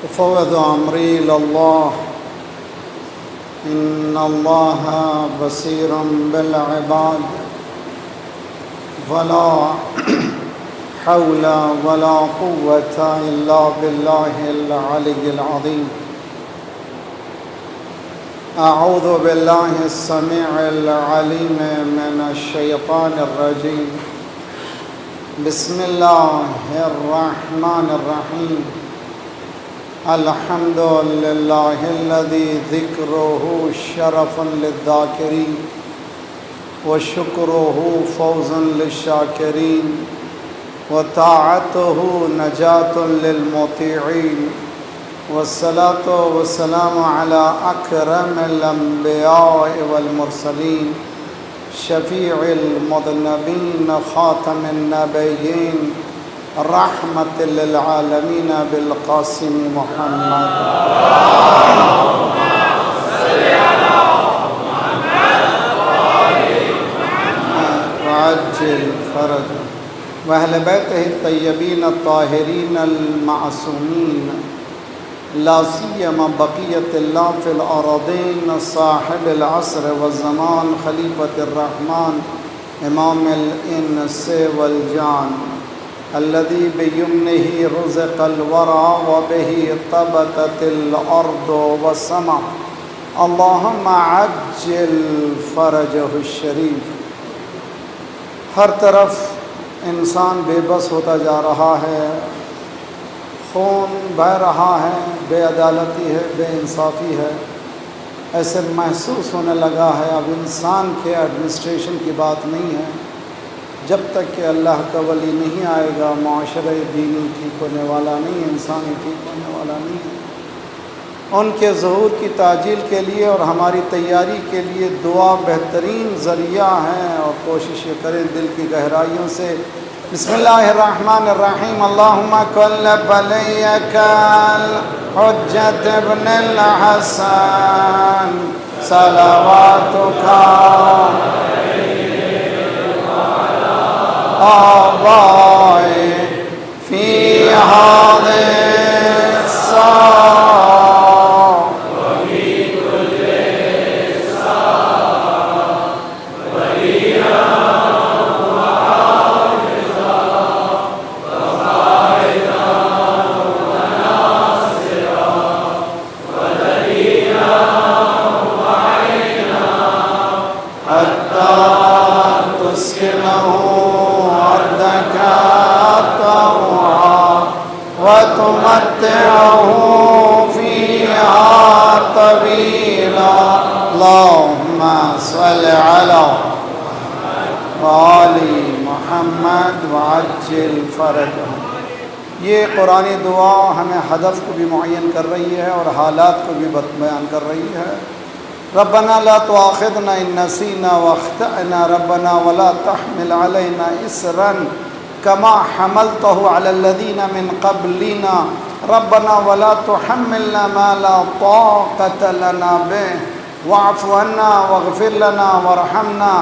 أفوض أمري إلى الله إن الله بصير بالعباد ولا حول ولا قوة إلا بالله العلي العظيم. أعوذ بالله السميع العليم من الشيطان الرجيم. بسم الله الرحمن الرحيم. الحمد لله الذي ذكره شرف للذاكرين وشكره فوز للشاكرين وطاعته نجاة للمطيعين والصلاة والسلام على أكرم الأنبياء والمرسلين شفيع المذنبين خاتم النبيين رحمة للعالمين بالقاسم محمد. وعجل فرجه وأهل بيته الطيبين الطاهرين المعصومين لا سيما بقية الله في الأراضين صاحب العصر والزمان خليفة الرحمن إمام الإنس والجان الذي بيمنه رزق الورى وبه طبقت الأرض والسماء. اللهم عجل فرجه الشريف. ہر طرف انسان بے بس ہوتا جا رہا ہے، خون بہہ رہا ہے، بے عدالتی ہے، بے انصافی ہے. ایسے محسوس ہونے لگا ہے اب انسان کے ایڈمنسٹریشن کی بات نہیں ہے. جب تک کہ اللہ کا ولی نہیں آئے گا معاشرہ دینی ٹھیک ہونے والا نہیں، انسانی ٹھیک ہونے والا نہیں ہے. ان کے ظہور کی تعجیل کے لیے اور ہماری تیاری کے لیے دعا بہترین ذریعہ ہے، اور کوشش یہ کریں دل کی گہرائیوں سے. بسم اللہ الرحمن الرحیم. اللہم کل ولیک الحجۃ ابن الحسن صلواتک آبائے فی هذه الساعة وتمتعه فيها طويلا. اللهم صل على آل محمد وعجل فرجه. یہ قرآنی دعا ہمیں ہدف کو بھی معین کر رہی ہے اور حالات کو بھی بیان کر رہی ہے. ربنا لا تؤاخذنا ان نسينا واخطأنا ربنا ولا تحمل علينا إصرا كما حملته على الذين من قبلنا ربنا ولا تحملنا ما لا طاقة لنا به واعف عنا واغفر لنا وارحمنا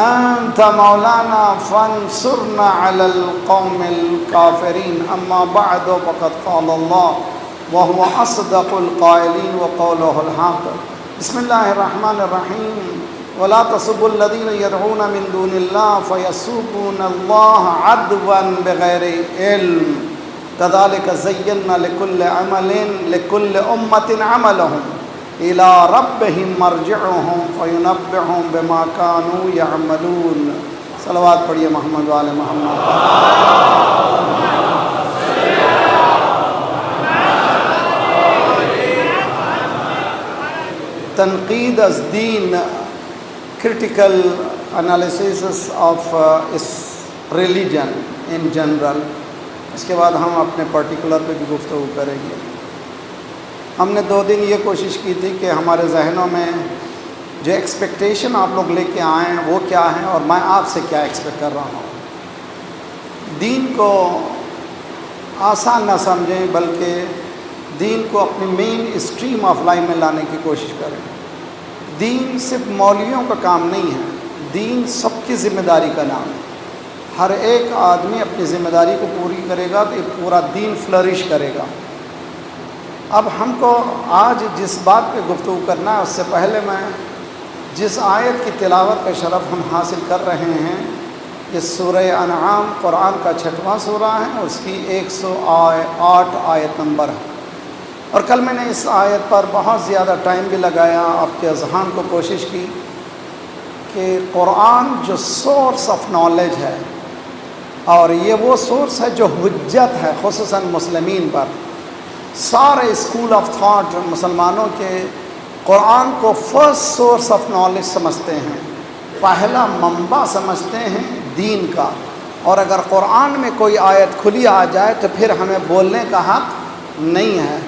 أنت مولانا فانصرنا على القوم الكافرين. أما بعد فقد قال الله وهو أصدق القائلين وقوله الحق. بسم الله الرحمن الرحيم. ولا تسبوا الذين يدعون من دون الله فيسبون الله عدوا بغير علم كذلك زينا لكل أمة عملهم إلى ربهم مرجعهم فينبئهم بما كانوا يعملون. صلوات پڑھیے محمد وآل محمد. تنقید از دین، critical analysis of us religion in general. اس کے بعد ہم اپنے پرٹیکولر پہ بھی گفتگو کریں گے. ہم نے 2 دن یہ کوشش کی تھی کہ ہمارے ذہنوں میں جو ایکسپیکٹیشن آپ لوگ لے کے آئے ہیں وہ کیا ہیں اور میں آپ سے کیا ایکسپیکٹ کر رہا ہوں. دین کو آسان نہ سمجھیں بلکہ دین کو اپنی مین اسٹریم آف لائف میں لانے کی کوشش کریں. دین صرف مولویوں کا کام نہیں ہے، دین سب کی ذمہ داری کا نام ہے. ہر ایک آدمی اپنی ذمہ داری کو پوری کرے گا تو یہ پورا دین فلرش کرے گا. اب ہم کو آج جس بات پہ گفتگو کرنا ہے، اس سے پہلے میں جس آیت کی تلاوت کا شرف ہم حاصل کر رہے ہیں، یہ سورہ انعام قرآن کا 6واں سورہ ہے اور اس کی 108 آیت نمبر ہے۔ اور کل میں نے اس آیت پر بہت زیادہ ٹائم بھی لگایا، آپ کے اذہان کو کوشش کی کہ قرآن جو سورس آف نالج ہے، اور یہ وہ سورس ہے جو حجت ہے خصوصاً مسلمین پر۔ سارے اسکول آف تھاٹ مسلمانوں کے قرآن کو فرسٹ سورس آف نالج سمجھتے ہیں، پہلا منبع سمجھتے ہیں دین کا، اور اگر قرآن میں کوئی آیت کھلی آ جائے تو پھر ہمیں بولنے کا حق نہیں ہے۔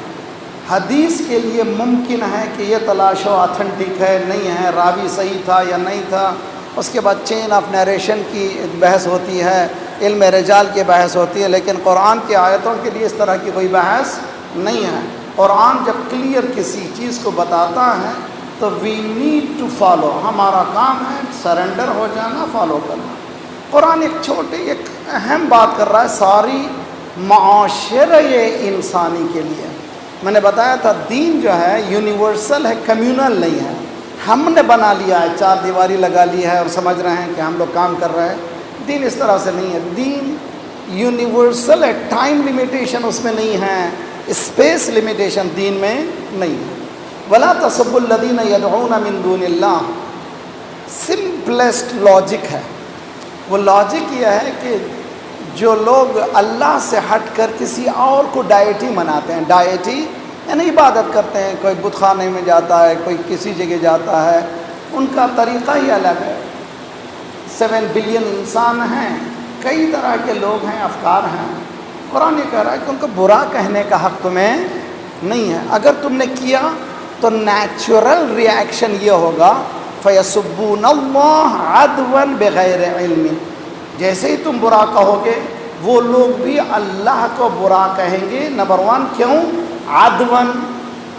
حدیث کے لیے ممکن ہے کہ یہ تلاش و اتھینٹک ہے نہیں ہے، راوی صحیح تھا یا نہیں تھا، اس کے بعد چین آف نیریشن کی بحث ہوتی ہے، علم رجال کی بحث ہوتی ہے، لیکن قرآن کی آیتوں کے لیے اس طرح کی کوئی بحث نہیں ہے۔ قرآن جب کلیئر کسی چیز کو بتاتا ہے تو وی نیڈ ٹو فالو، ہمارا کام ہے سرنڈر ہو جانا، فالو کرنا۔ قرآن ایک اہم بات کر رہا ہے ساری معاشرے انسانی کے لیے۔ میں نے بتایا تھا دین جو ہے یونیورسل ہے، کمیونل نہیں ہے۔ ہم نے بنا لیا ہے، چار دیواری لگا لی ہے اور سمجھ رہے ہیں کہ ہم لوگ کام کر رہے ہیں۔ دین اس طرح سے نہیں ہے، دین یونیورسل ہے، ٹائم لیمیٹیشن اس میں نہیں ہے، اسپیس لیمیٹیشن دین میں نہیں ہے۔ وَلَا تَسُبُّوا الَّذِينَ يَدْعُونَ مِن دُونِ اللَّهِ، سمپلسٹ لاجک ہے۔ وہ لاجک یہ ہے کہ جو لوگ اللہ سے ہٹ کر کسی اور کو ڈائٹی مناتے ہیں، ڈائٹی یعنی عبادت کرتے ہیں، کوئی بت خانے میں جاتا ہے، کوئی کسی جگہ جاتا ہے، ان کا طریقہ ہی الگ ہے۔ 7 بلین انسان ہیں، کئی طرح کے لوگ ہیں، افکار ہیں۔ قرآن یہ کہہ رہا ہے کہ ان کو برا کہنے کا حق تمہیں نہیں ہے۔ اگر تم نے کیا تو نیچرل ری ایکشن یہ ہوگا فَيَسُبُّونَ اللَّهَ عَدْوًا بِغَيْرِ عِلْمٍ، جیسے ہی تم برا کہو گے وہ لوگ بھی اللہ کو برا کہیں گے۔ نمبر 1 کیوں؟ عدوًا،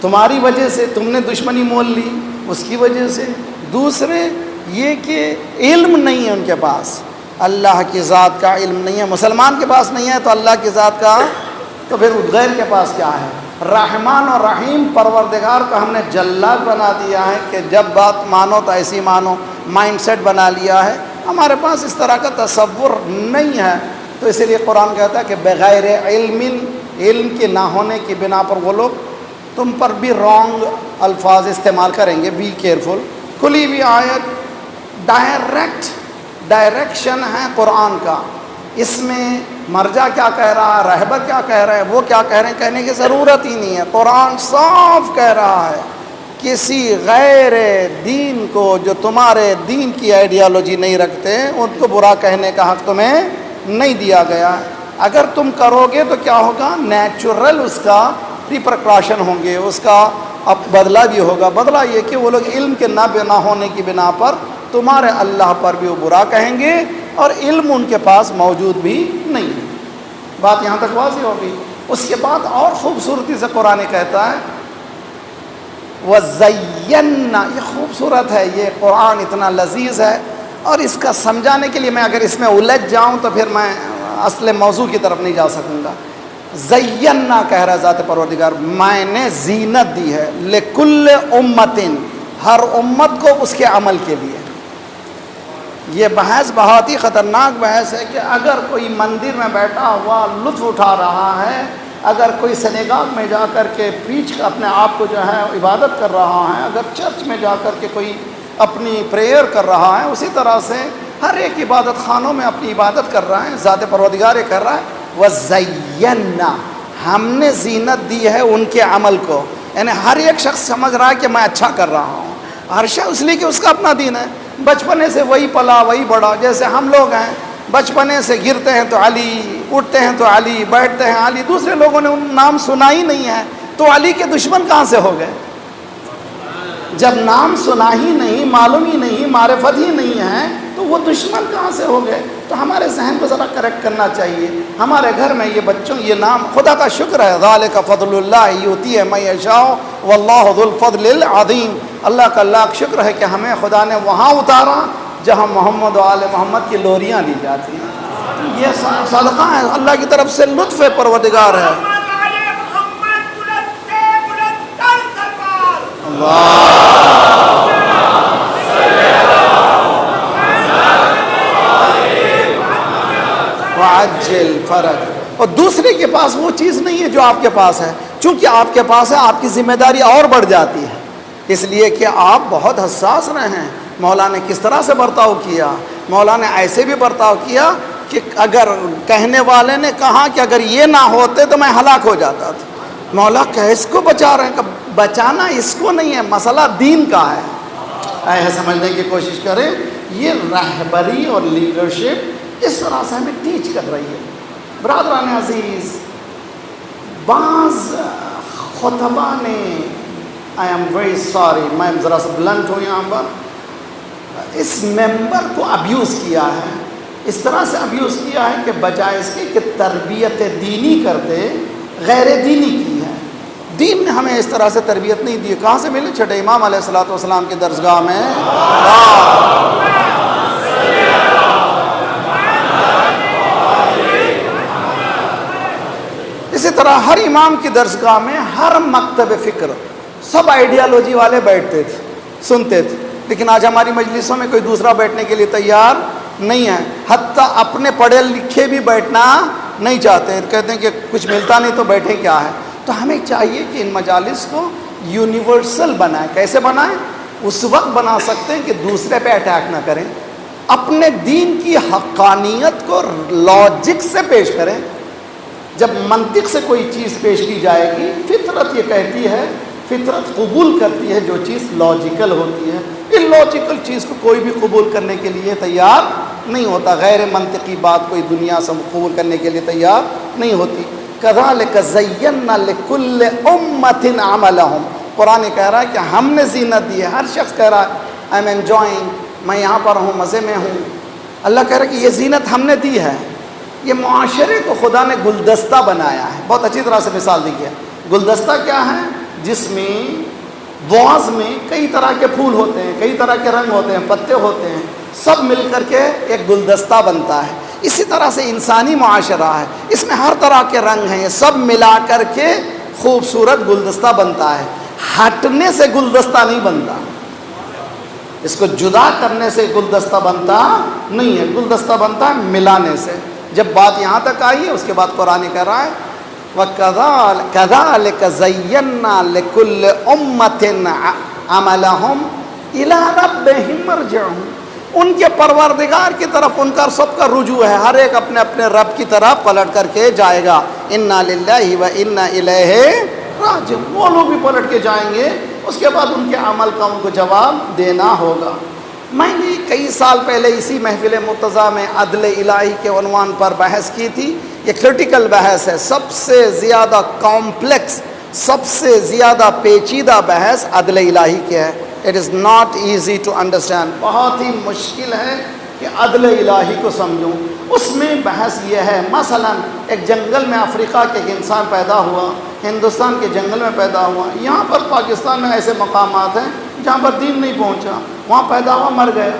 تمہاری وجہ سے، تم نے دشمنی مول لی اس کی وجہ سے۔ دوسرے یہ کہ علم نہیں ہے ان کے پاس، اللہ کی ذات کا علم نہیں ہے۔ مسلمان کے پاس نہیں ہے تو اللہ کی ذات کا تو پھر غیر کے پاس کیا ہے؟ رحمان اور رحیم پروردگار کو ہم نے جلاد بنا دیا ہے کہ جب بات مانو تو ایسی مانو، مائنڈ سیٹ بنا لیا ہے۔ ہمارے پاس اس طرح کا تصور نہیں ہے، تو اسی لیے قرآن کہتا ہے کہ بغیر علم، علم کے نہ ہونے کی بنا پر وہ لوگ تم پر بھی رانگ الفاظ استعمال کریں گے۔ Be careful. کھلی ہوئی آیت ڈائریکشن ہے قرآن کا، اس میں مرجع کیا کہہ رہا ہے، رہبر کیا کہہ رہے ہیں، وہ کیا کہہ رہے ہیں، کہنے کی ضرورت ہی نہیں ہے۔ قرآن صاف کہہ رہا ہے کسی غیر دین کو جو تمہارے دین کی آئیڈیالوجی نہیں رکھتے ان کو برا کہنے کا حق تمہیں نہیں دیا گیا۔ اگر تم کرو گے تو کیا ہوگا؟ نیچرل اس کا ریپرکاشن ہوں گے، اس کا اب بدلہ بھی ہوگا۔ بدلہ یہ کہ وہ لوگ علم کے نہ ہونے کی بنا پر تمہارے اللہ پر بھی وہ برا کہیں گے، اور علم ان کے پاس موجود بھی نہیں ہے۔ بات یہاں تک واضح ہوگی۔ اس کے بعد اور خوبصورتی سے قرآن کہتا ہے وَزَيَّنَّا، یہ خوبصورت ہے، یہ قرآن اتنا لذیذ ہے، اور اس کا سمجھانے کے لیے میں اگر اس میں الجھ جاؤں تو پھر میں اصل موضوع کی طرف نہیں جا سکوں گا۔ زینا کہہ رہا ہے ذات پروردگار، میں نے زینت دی ہے لکل امتن، ہر امت کو اس کے عمل کے لیے۔ یہ بحث بہت ہی خطرناک بحث ہے کہ اگر کوئی مندر میں بیٹھا ہوا لطف اٹھا رہا ہے، اگر کوئی سنیگاگ میں جا کر کے اپنے آپ کو جو ہے عبادت کر رہا ہے، اگر چرچ میں جا کر کے کوئی اپنی پریئر کر رہا ہے، اسی طرح سے ہر ایک عبادت خانوں میں اپنی عبادت کر رہا ہے۔ ذات پروردگار کر رہا ہے وَزَيَّنَّا، ہم نے زینت دی ہے ان کے عمل کو، یعنی ہر ایک شخص سمجھ رہا ہے کہ میں اچھا کر رہا ہوں، ہر شخص، اس لیے کہ اس کا اپنا دین ہے، بچپنے سے وہی پلا وہی بڑا۔ جیسے ہم لوگ ہیں بچپنے سے گرتے ہیں تو علی، اٹھتے ہیں تو علی، بیٹھتے ہیں علی، دوسرے لوگوں نے ان نام سنا ہی نہیں ہے تو علی کے دشمن کہاں سے ہو گئے؟ جب نام سنا ہی نہیں، معلوم ہی نہیں، معرفت ہی نہیں ہے تو وہ دشمن کہاں سے ہو گئے؟ تو ہمارے ذہن کو ذرا کریکٹ کرنا چاہیے۔ ہمارے گھر میں یہ بچوں یہ نام، خدا کا شکر ہے، ذالک فضل اللہ یؤتیہ من یشاء واللہ ذو الفضل العظیم، اللہ کا لاکھ شکر ہے کہ ہمیں خدا نے وہاں اتارا جہاں محمد و آل محمد کی لوریاں دی جاتی ہیں۔ یہ صدقہ ہے، اللہ کی طرف سے لطف پروردگار ہے۔ وعجل فرج. اور دوسرے کے پاس وہ چیز نہیں ہے جو آپ کے پاس ہے. چونکہ آپ کے پاس ہے آپ کی ذمہ داری اور بڑھ جاتی ہے، اس لیے کہ آپ بہت حساس رہے ہیں. مولا نے کس طرح سے برتاؤ کیا؟ مولا نے ایسے بھی برتاؤ کیا کہ اگر کہنے والے نے کہا کہ اگر یہ نہ ہوتے تو میں ہلاک ہو جاتا تھا. مولا کس کو بچا رہے ہیں؟ بچانا اس کو نہیں ہے، مسئلہ دین کا ہے. ایسا سمجھنے کی کوشش کریں. یہ رہبری اور لیڈرشپ اس طرح سے ہمیں ٹیچ کر رہی ہے. برادران عزیز، بعض خطبہ نے آئی ایم ویری سوری، میں ذرا سا بلنٹ ہوں یہاں پر، اس ممبر کو ابیوز کیا ہے. اس طرح سے ابیوز کیا ہے کہ بجائے اس کے کہ تربیت دینی کرتے، غیر دینی کی ہے. دین نے ہمیں اس طرح سے تربیت نہیں دی. کہاں سے ملے؟ چھٹے امام علیہ الصلوۃ والسلام کی درسگاہ میں. اسی طرح ہر امام کی درسگاہ میں ہر مکتب فکر سب آئیڈیالوجی والے بیٹھتے تھے، سنتے تھے. لیکن آج ہماری مجلسوں میں کوئی دوسرا بیٹھنے کے لیے تیار نہیں ہے. حتیٰ اپنے پڑھے لکھے بھی بیٹھنا نہیں چاہتے، کہتے ہیں کہ کچھ ملتا نہیں تو بیٹھے کیا ہے. تو ہمیں چاہیے کہ ان مجالس کو یونیورسل بنائیں. کیسے بنائیں؟ اس وقت بنا سکتے ہیں کہ دوسرے پہ اٹیک نہ کریں، اپنے دین کی حقانیت کو لاجک سے پیش کریں. جب منطق سے کوئی چیز پیش کی جائے گی، فطرت یہ کہتی ہے، فطرت قبول کرتی ہے جو چیز لاجیکل ہوتی ہے. ان لاجیکل چیز کو کوئی بھی قبول کرنے کے لیے تیار نہیں ہوتا. غیر منطقی بات کوئی دنیا سے قبول کرنے کے لیے تیار نہیں ہوتی. کذالک زینا لکل امۃ عملہم. قرآن کہہ رہا ہے کہ ہم نے زینت دی ہے. ہر شخص کہہ رہا ہے آئی ایم انجوائنگ، میں یہاں پر ہوں، مزے میں ہوں. اللہ کہہ رہا ہے کہ یہ زینت ہم نے دی ہے. یہ معاشرے کو خدا نے گلدستہ بنایا ہے. بہت اچھی طرح سے مثال دی ہے. گلدستہ کیا ہے؟ جس میں واز میں کئی طرح کے پھول ہوتے ہیں، کئی طرح کے رنگ ہوتے ہیں، پتے ہوتے ہیں، سب مل کر کے ایک گلدستہ بنتا ہے. اسی طرح سے انسانی معاشرہ ہے، اس میں ہر طرح کے رنگ ہیں، یہ سب ملا کر کے خوبصورت گلدستہ بنتا ہے. ہٹنے سے گلدستہ نہیں بنتا، اس کو جدا کرنے سے گلدستہ بنتا نہیں ہے. گلدستہ بنتا ہے ملانے سے. جب بات یہاں تک آئی ہے، اس کے بعد قرآن کہہ رہا ہے وَكَذَلِكَ زَيَّنَّا لِكُلِّ أُمَّةٍ عَمَلَهُمْ إِلَىٰ رَبِّهِمْ مَرْجِعُهُمْ. ان کے پروردگار کی طرف ان کا سب کا رجوع ہے. ہر ایک اپنے اپنے رب کی طرف پلٹ کر کے جائے گا. اِنَّا لِلَّهِ وَإِنَّا إِلَيْهِ راجعون. وہ لوگ بھی پلٹ کے جائیں گے، اس کے بعد ان کے عمل کا ان کو جواب دینا ہوگا. میں نے کئی سال پہلے اسی محفل مرتضیٰ میں عدل الہی کے عنوان پر بحث کی تھی. یہ کرٹیکل بحث ہے، سب سے زیادہ کمپلیکس، سب سے زیادہ پیچیدہ بحث عدل الہی کے ہے. It is not easy to understand. بہت ہی مشکل ہے کہ عدل الہی کو سمجھوں. اس میں بحث یہ ہے، مثلا ایک جنگل میں افریقہ کے ایک انسان پیدا ہوا، ہندوستان کے جنگل میں پیدا ہوا. یہاں پر پاکستان میں ایسے مقامات ہیں جہاں پر دین نہیں پہنچا، وہاں پیدا ہوا، مر گیا.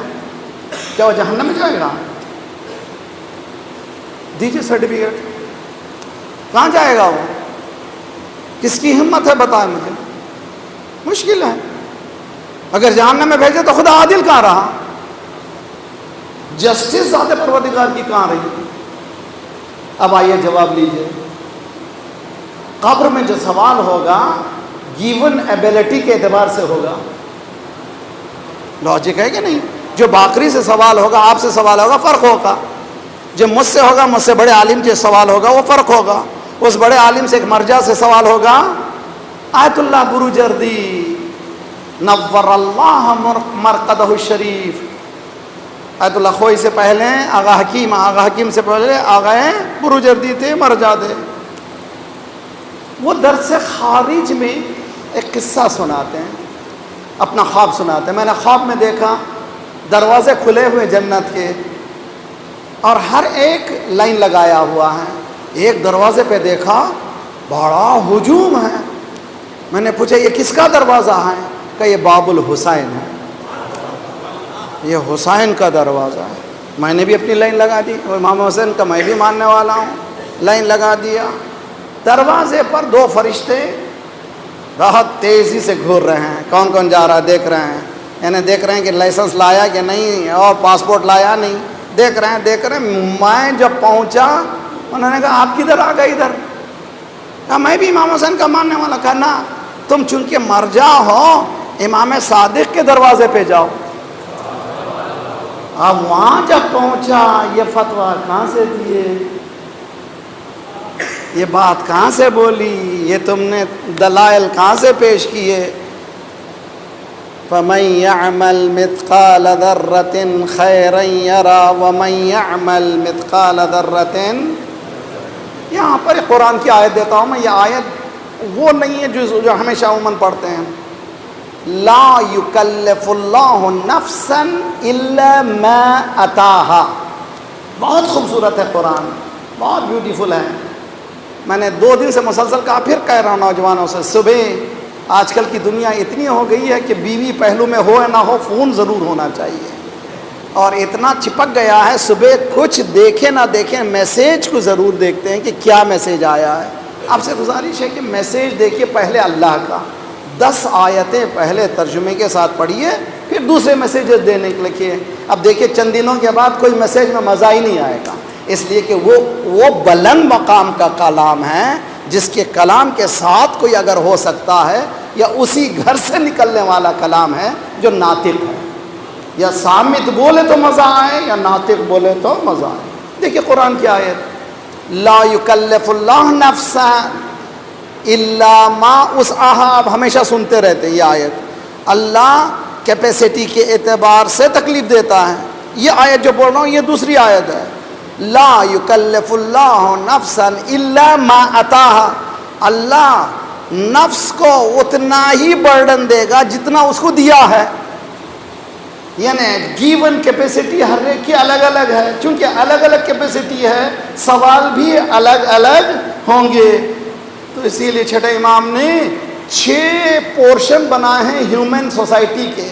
کیا وہ جہنم میں جائے گا؟ دیجیے سرٹیفکیٹ. کہاں جائے گا وہ؟ کس کی ہمت ہے بتائیں مجھے؟ مشکل ہے. اگر جہنم میں بھیجے تو خدا عادل کہاں رہا؟ جسٹس ذات پروردگار کی کہاں رہی؟ اب آئیے جواب لیجیے. قبر میں جو سوال ہوگا گیون ایبلٹی کے اعتبار سے ہوگا. لاجک ہے کہ نہیں؟ جو باقری سے سوال ہوگا، آپ سے سوال ہوگا، فرق ہوگا. جو مجھ سے ہوگا، مجھ سے بڑے عالم سے سوال ہوگا، وہ فرق ہوگا. اس بڑے عالم سے ایک مرجع سے سوال ہوگا. آیت اللہ بروجردی نور اللہ مرقدہ الشریف، آیت اللہ خوئی سے پہلے آغا حکیم سے پہلے آغا بروجردی تھے، مرجع تھے. وہ درس خارج میں ایک قصہ سناتے ہیں، اپنا خواب سناتے ہیں. میں نے خواب میں دیکھا دروازے کھلے ہوئے جنت کے، اور ہر ایک لائن لگایا ہوا ہے. ایک دروازے پہ دیکھا بڑا ہجوم ہے. میں نے پوچھا یہ کس کا دروازہ ہے؟ کہ یہ باب الحسین ہے، یہ حسین کا دروازہ ہے. میں نے بھی اپنی لائن لگا دی، امام حسین کا میں بھی ماننے والا ہوں. لائن لگا دیا. دروازے پر دو فرشتے بہت تیزی سے گھور رہے ہیں، کون کون جا رہا ہے دیکھ رہے ہیں، یعنی دیکھ رہے ہیں کہ لائسنس لایا کہ نہیں اور پاسپورٹ لایا نہیں، دیکھ رہے ہیں۔ میں جب پہنچا انہوں نے کہا آپ کدھر آ گئے ادھر؟ کہا میں بھی امام حسین کا ماننے والا۔ کہا نا تم چونکہ مرجع ہو امام صادق کے دروازے پہ جاؤ۔ اب وہاں جب پہنچا یہ فتویٰ کہاں سے دیے، یہ بات کہاں سے بولی، یہ تم نے دلائل کہاں سے پیش کیے؟ فَمَن يَعْمَلْ مِثْقَالَ ذَرَّةٍ خَيْرًا يَرَى وَمَن يَعْمَلْ مِثْقَالَ ذَرَّةٍ۔ یہاں پر قرآن کی آیت دیتا ہوں میں، یہ آیت وہ نہیں ہے جو ہمیشہ عموماً پڑھتے ہیں۔ لا یکلف اللہ نفسا الا ما اتاها، بہت خوبصورت ہے قرآن، بہت بیوٹیفل ہے۔ میں نے 2 دن سے مسلسل کہا، پھر کہہ رہا ہوں نوجوانوں سے، صبح آج کل کی دنیا اتنی ہو گئی ہے کہ بیوی پہلو میں ہو یا نہ ہو فون ضرور ہونا چاہیے، اور اتنا چپک گیا ہے صبح کچھ دیکھیں نہ دیکھیں میسیج کو ضرور دیکھتے ہیں کہ کیا میسیج آیا ہے۔ آپ سے گزارش ہے کہ میسیج دیکھیے پہلے اللہ کا، 10 آیتیں پہلے ترجمے کے ساتھ پڑھیے، پھر دوسرے میسیجز دینے کے لکھیے۔ اب دیکھیے چند دنوں کے بعد کوئی میسیج میں مزہ ہی نہیں آئے گا، اس لیے کہ وہ بلند مقام کا کلام ہے، جس کے کلام کے ساتھ کوئی اگر ہو سکتا ہے، یا اسی گھر سے نکلنے والا کلام ہے جو ناطق ہے، یا صامت بولے تو مزہ آئے یا ناطق بولے تو مزہ آئے۔ دیکھیے قرآن کی آیت، لا یکلف اللہ نفسا الا ما وسعها، آپ ہمیشہ سنتے رہتے ہیں یہ آیت، اللہ کیپیسٹی کے اعتبار سے تکلیف دیتا ہے۔ یہ آیت جو بول رہا ہوں یہ دوسری آیت ہے، لا یکلف اللہ نفسا الا ما اتاها، اللہ نفس کو اتنا ہی برڈن دے گا جتنا اس کو دیا ہے، یعنی گیون کیپیسٹی ہر ایک کی الگ الگ ہے، چونکہ الگ الگ کیپیسٹی ہے سوال بھی الگ الگ ہوں گے۔ تو اسی لیے چھٹے امام نے 6 پورشن بنائے ہیں ہیومن سوسائٹی کے۔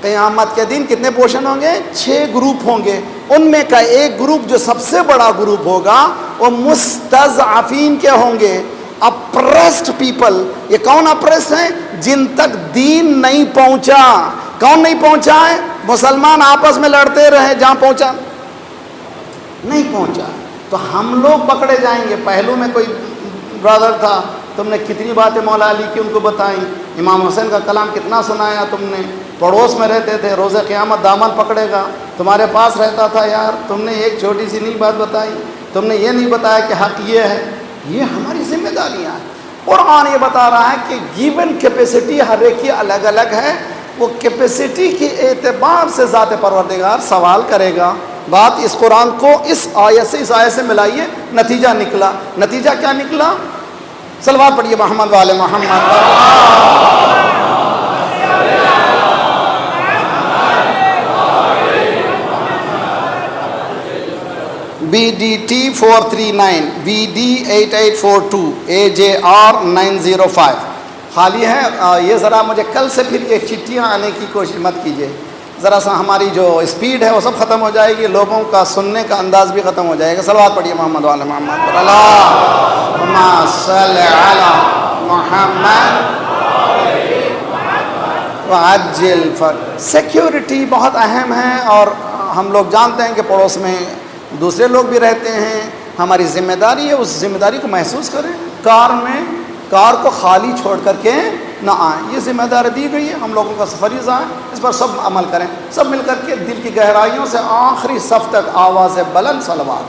قیامت کے دن کتنے پورشن ہوں گے؟ 6 گروپ ہوں گے، ان میں کا ایک گروپ جو سب سے بڑا گروپ ہوگا وہ مستضعفین کے ہوں گے، اپریسڈ پیپل۔ یہ کون اپریسڈ ہیں؟ جن تک دین نہیں پہنچا۔ کون نہیں پہنچا ہے؟ مسلمان آپس میں لڑتے رہے، جہاں پہنچا نہیں پہنچا تو ہم لوگ پکڑے جائیں گے۔ پہلو میں کوئی برادر تھا، تم نے کتنی باتیں مولا علی کی ان کو بتائیں، امام حسین کا کلام کتنا سنایا تم نے، پڑوس میں رہتے تھے، روز قیامت دامن پکڑے گا، تمہارے پاس رہتا تھا، یار تم نے ایک چھوٹی سی نہیں بات بتائی، تم نے یہ نہیں بتایا کہ حق یہ ہے۔ یہ ہماری ذمہ داریاں ہیں۔ قرآن یہ بتا رہا ہے کہ گیون کیپیسٹی ہر ایک کی الگ الگ ہے، وہ کیپیسٹی کے اعتبار سے ذات پروردگار سوال کرے گا۔ بات اس قرآن کو اس آیت سے ملائیے، نتیجہ نکلا۔ نتیجہ کیا نکلا؟ صلوات پڑھیے محمد والے محمد۔ BDT 439 BD 8842 AJR 905 خالی ہے۔ یہ ذرا مجھے کل سے پھر یہ چٹھیاں آنے کی کوشش مت کیجیے، ذرا سا ہماری جو اسپیڈ ہے وہ سب ختم ہو جائے گی، لوگوں کا سننے کا انداز بھی ختم ہو جائے گا۔ صلوات پڑھیے محمد والے محمد پر، اللہم صل علی محمد وعجل فرج۔ سیکیورٹی بہت اہم ہے، اور ہم لوگ جانتے ہیں کہ پڑوس میں دوسرے لوگ بھی رہتے ہیں، ہماری ذمہ داری ہے اس ذمہ داری کو محسوس کریں۔ کار کو خالی چھوڑ کر کے نہ آئیں، یہ ذمہ داری دی گئی ہے، ہم لوگوں کا فریضہ ہے، اس پر سب عمل کریں، سب مل کر کے دل کی گہرائیوں سے آخری صف تک آواز بلند صلوات۔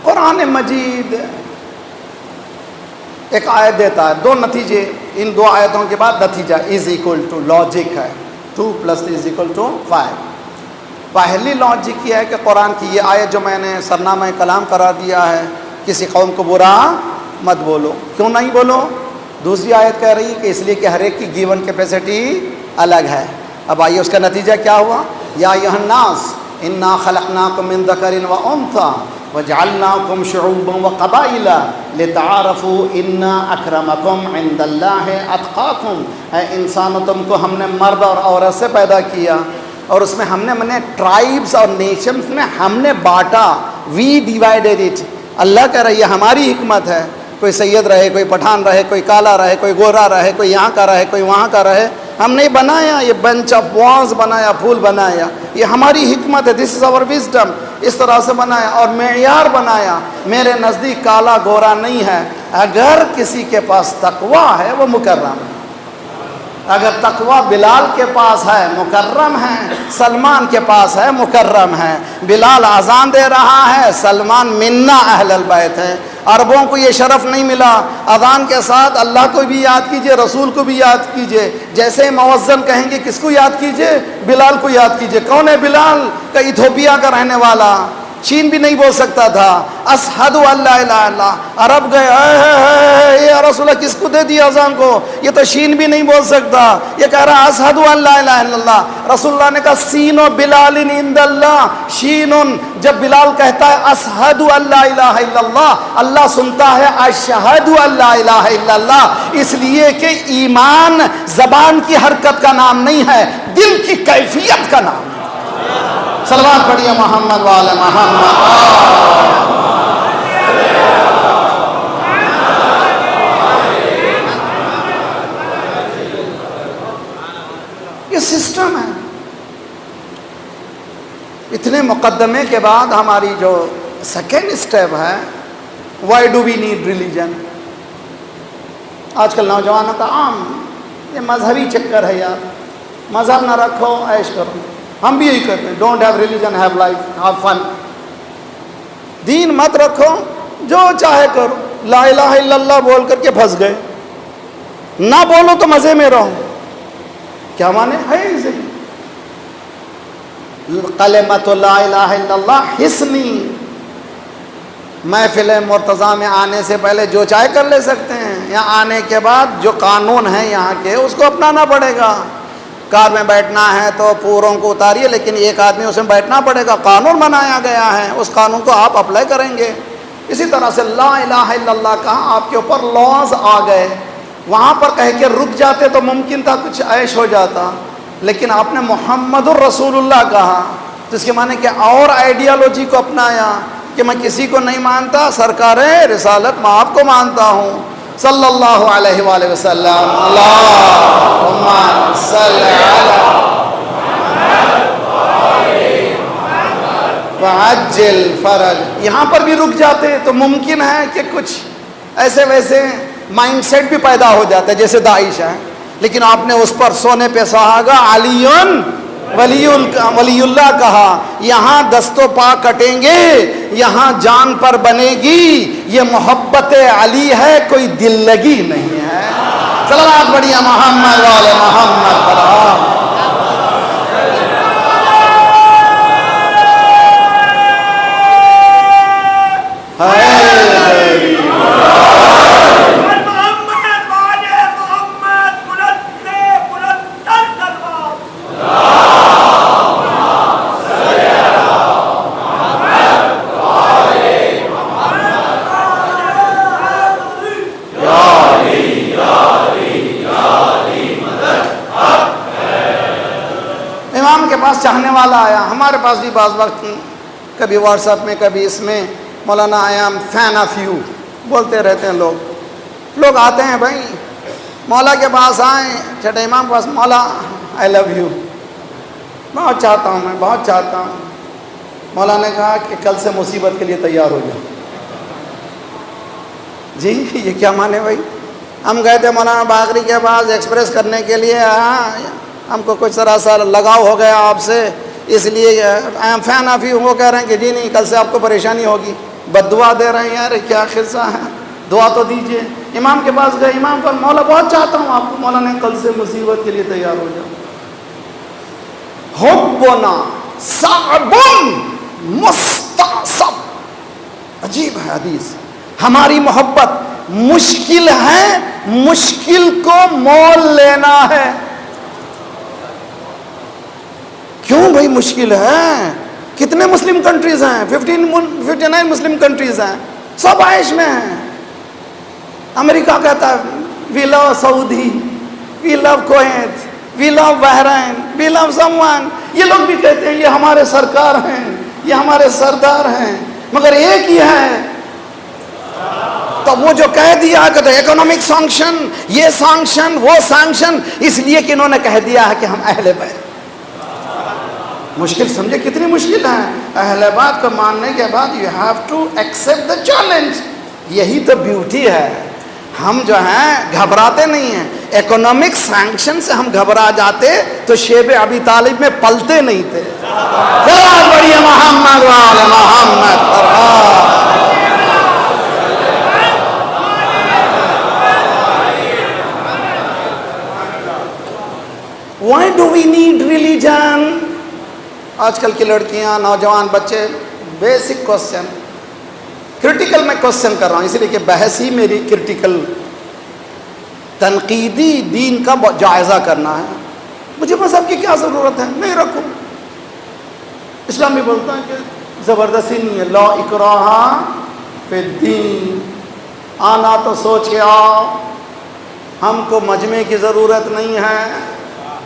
قرآن مجید ایک آیت دیتا ہے، 2 نتیجے، ان 2 آیتوں کے بعد نتیجہ از اکول ٹو لاجک ہے، 2 + 3 = 5۔ پہلی لاجک یہ ہے کہ قرآن کی یہ آیت جو میں نے سرنامہ کلام قرار دیا ہے، کسی قوم کو برا مت بولو، کیوں نہیں بولو؟ دوسری آیت کہہ رہی ہے کہ اس لیے کہ ہر ایک کی گیون کیپیسٹی الگ ہے۔ اب آئیے اس کا نتیجہ کیا ہوا؟ یا ایھا الناس انا خلقناکم من ذکر و انثی وجعلناکم شعوبا وقبائل لتعارفوا ان اکرمکم عند اللہ اتقاکم۔ اے انسانوں، تم کو ہم نے مرد اور عورت سے پیدا کیا، اور اس میں ہم نے ٹرائبس اور نیشنز میں ہم نے بانٹا. We divided it. اللہ کہہ رہا ہے یہ ہماری حکمت ہے. کوئی سید رہے, کوئی پٹھان رہے, کوئی کالا رہے, کوئی گورا رہے, کوئی یہاں کا رہے, کوئی وہاں کا رہے. ہم نہیں بنایا یہ بنچ آف واز بنایا, پھول بنایا. یہ ہماری حکمت ہے. دس از آور وزڈم. اس طرح سے بنایا اور معیار بنایا. میرے نزدیک کالا گورا نہیں ہے. اگر کسی کے پاس تقوی ہے وہ مکرم ہے. اگر تقوی بلال کے پاس ہے مکرم ہے, سلمان کے پاس ہے مکرم ہے. بلال اذان دے رہا ہے, سلمان منا اہل البیت ہے. عربوں کو یہ شرف نہیں ملا. اذان کے ساتھ اللہ کو بھی یاد کیجئے, رسول کو بھی یاد کیجئے. جیسے مؤذن کہیں گے کس کو یاد کیجئے؟ بلال کو یاد کیجئے. کون ہے بلال؟ کہ ایتھوپیا کا رہنے والا, چین بھی نہیں بول سکتا تھا. اشہد ان لا الہ الا اللہ. عرب گئے, یا رسول اللہ کس کو دے دیا اذان کو؟ یہ تو شین بھی نہیں بول سکتا. یہ کہہ رہا اشہد ان لا الہ الا اللہ. رسول اللہ نے کہا سین بلال عند اللہ شین. جب بلال کہتا ہے اشہد ان لا الہ الا اللہ, اللہ سنتا ہے اشہد ان لا الہ الا اللہ. اس لیے کہ ایمان زبان کی حرکت کا نام نہیں ہے, دل کی کیفیت کا نام ہے. صلوات پڑھیے محمد والے محمد. یہ سسٹم ہے. اتنے مقدمے کے بعد ہماری جو سیکنڈ اسٹیپ ہے, why do we need religion. آج کل نوجوانوں کا عام یہ مذہبی چکر ہے یار. مذہب نہ رکھو, عیش کرو. ہم بھی یہی کرتے ہیں. Don't have religion, have life, have fun. دین مت رکھو, جو چاہے کرو. لا الہ الا اللہ بول کر کے پھنس گئے. نہ بولو تو مزے میں رہو. کیا مانے ہے اسے؟ کلمۃ لا الہ الا اللہ حسنی. محفل مرتضیٰ میں آنے سے پہلے جو چاہے کر لے سکتے ہیں. یہاں آنے کے بعد جو قانون ہیں یہاں کے اس کو اپنانا پڑے گا. کار میں بیٹھنا ہے تو پوروں کو اتاریے, لیکن ایک آدمی اس میں بیٹھنا پڑے گا. قانون بنایا گیا ہے, اس قانون کو آپ اپلائی کریں گے. اسی طرح سے لا الہ الا اللہ کہا, آپ کے اوپر لاز آ گئے. وہاں پر کہہ کے رک جاتے تو ممکن تھا کچھ عیش ہو جاتا, لیکن آپ نے محمد الرسول اللہ کہا, جس کے معنی کہ اور آئیڈیالوجی کو اپنایا کہ میں کسی کو نہیں مانتا, سرکار رسالت میں آپ کو مانتا ہوں. صلی اللہ علیہ وآلہ وسلم. اللہم صلی علی وعجل فرج. یہاں پر بھی رک جاتے تو ممکن ہے کہ کچھ ایسے ویسے مائنڈ سیٹ بھی پیدا ہو جاتا ہے جیسے داعش ہے. لیکن آپ نے اس پر سونے پہ سہاگا علی ولی اللہ کہا. یہاں دست و پا کٹیں گے, یہاں جان پر بنے گی. یہ محبت علی ہے, کوئی دل لگی نہیں ہے. صلوات بڑھیا محمد والے محمد پر. چاہنے والا آیا ہمارے پاس بھی بعض وقت, کبھی واٹس ایپ میں کبھی اس میں, مولانا I am fan of you بولتے رہتے ہیں لوگ. لوگ آتے ہیں بھائی مولا کے پاس آئیں, چھٹے امام کے پاس, مولا آئی لو یو, بہت چاہتا ہوں, میں بہت چاہتا ہوں. مولا نے کہا کہ کل سے مصیبت کے لیے تیار ہو جاؤ. جی یہ کیا مانے بھائی؟ ہم گئے تھے مولانا باقری کے پاس ایکسپریس کرنے کے لیے, ہم کو کچھ طرح سا لگاؤ ہو گیا آپ سے, اس لیے I am fan of you. وہ کہہ رہے ہیں کہ جی نہیں, کل سے آپ کو پریشانی ہوگی. بد دعا دے رہے ہیں یار, کیا قصہ ہے, دعا تو دیجئے. امام کے پاس گئے, امام پر مولا بہت چاہتا ہوں آپ کو. مولا نے کل سے مصیبت کے لیے تیار ہو جاؤ. حبنا صعب مستصعب. عجیب ہے حدیث. ہماری محبت مشکل ہے, مشکل کو مول لینا ہے. کیوں بھائی مشکل ہے؟ کتنے مسلم کنٹریز ہیں؟ 59 مسلم کنٹریز ہیں, سب عیش میں ہیں. امریکہ کہتا ہے وی لو سعودی, وی لو Kuwait, we love Bahrain, we love someone. یہ لوگ بھی کہتے ہیں یہ ہمارے سرکار ہیں، یہ ہمارے سردار ہیں، مگر ایک ہی ہے. تو وہ جو کہہ دیا کہ اکنامک سانکشن، یہ سانکشن، وہ سانکشن، اس لیے کہ انہوں نے کہہ دیا ہے کہ ہم اہل بیت. مشکل سمجھے کتنی مشکل ہے. اہل بیت کو ماننے کے بعد you have to accept the challenge. یہی تو بیوٹی ہے. ہم جو ہیں گھبراتے نہیں ہیں. اکنامک سینکشن سے ہم گھبرا جاتے تو شیب ابی طالب میں پلتے نہیں تھے. بڑی محمد وآل محمد. Why do we need religion? آج کل کی لڑکیاں، نوجوان بچے، بیسک کوسچن، کرٹیکل میں کوسچن کر رہا ہوں، اس لیے کہ بحث ہی میری کرٹیکل تنقیدی دین کا جائزہ کرنا ہے. مجھے مذہب کی کیا ضرورت ہے؟ نہیں رکھوں. اسلام بھی بولتا ہے کہ زبردستی نہیں ہے، لا اکراہ فی الدین. آنا تو سوچ کے آؤ. ہم کو مجمع کی ضرورت نہیں ہے،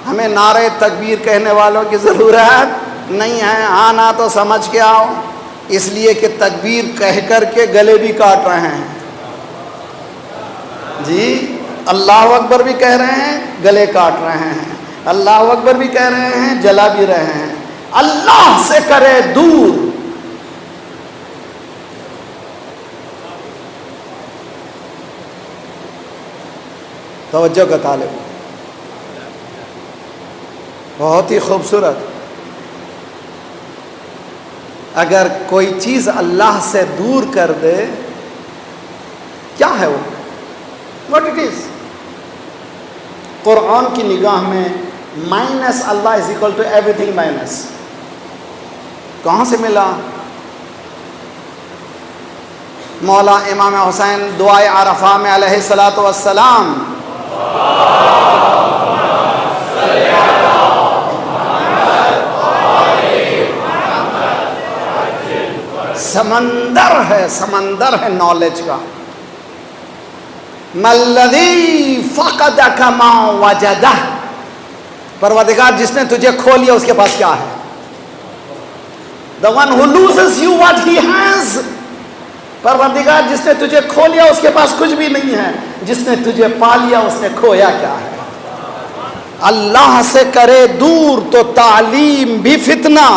ہمیں نعرے تکبیر کہنے والوں کی ضرورت نہیں ہے. آنا تو سمجھ کے آؤ. اس لیے کہ تکبیر کہہ کر کے گلے بھی کاٹ رہے ہیں. جی اللہ اکبر بھی کہہ رہے ہیں، گلے کاٹ رہے ہیں. اللہ اکبر بھی کہہ رہے ہیں، جلا بھی رہے ہیں. اللہ سے کرے دور. توجہ کا طالب، بہت ہی خوبصورت. اگر کوئی چیز اللہ سے دور کر دے، کیا ہے وہ؟ What it is? قرآن کی نگاہ میں minus Allah is equal to everything minus. کہاں سے ملا؟ مولا امام حسین دعائے عرفہ میں علیہ الصلاۃ والسلام سمندر ہے، سمندر ہے نالج کا. مَلَّذِي فَقَدَكَ مَا وَجَدَهُ. پروردگار جس نے تجھے کھو لیا اس کے پاس کیا ہے؟ The one who loses you what he has. پروردگار جس نے تجھے کھو لیا اس کے پاس کچھ بھی نہیں ہے. جس نے تجھے پا لیا اس نے کھویا کیا ہے؟ اللہ سے کرے دور تو تعلیم بھی فتنہ.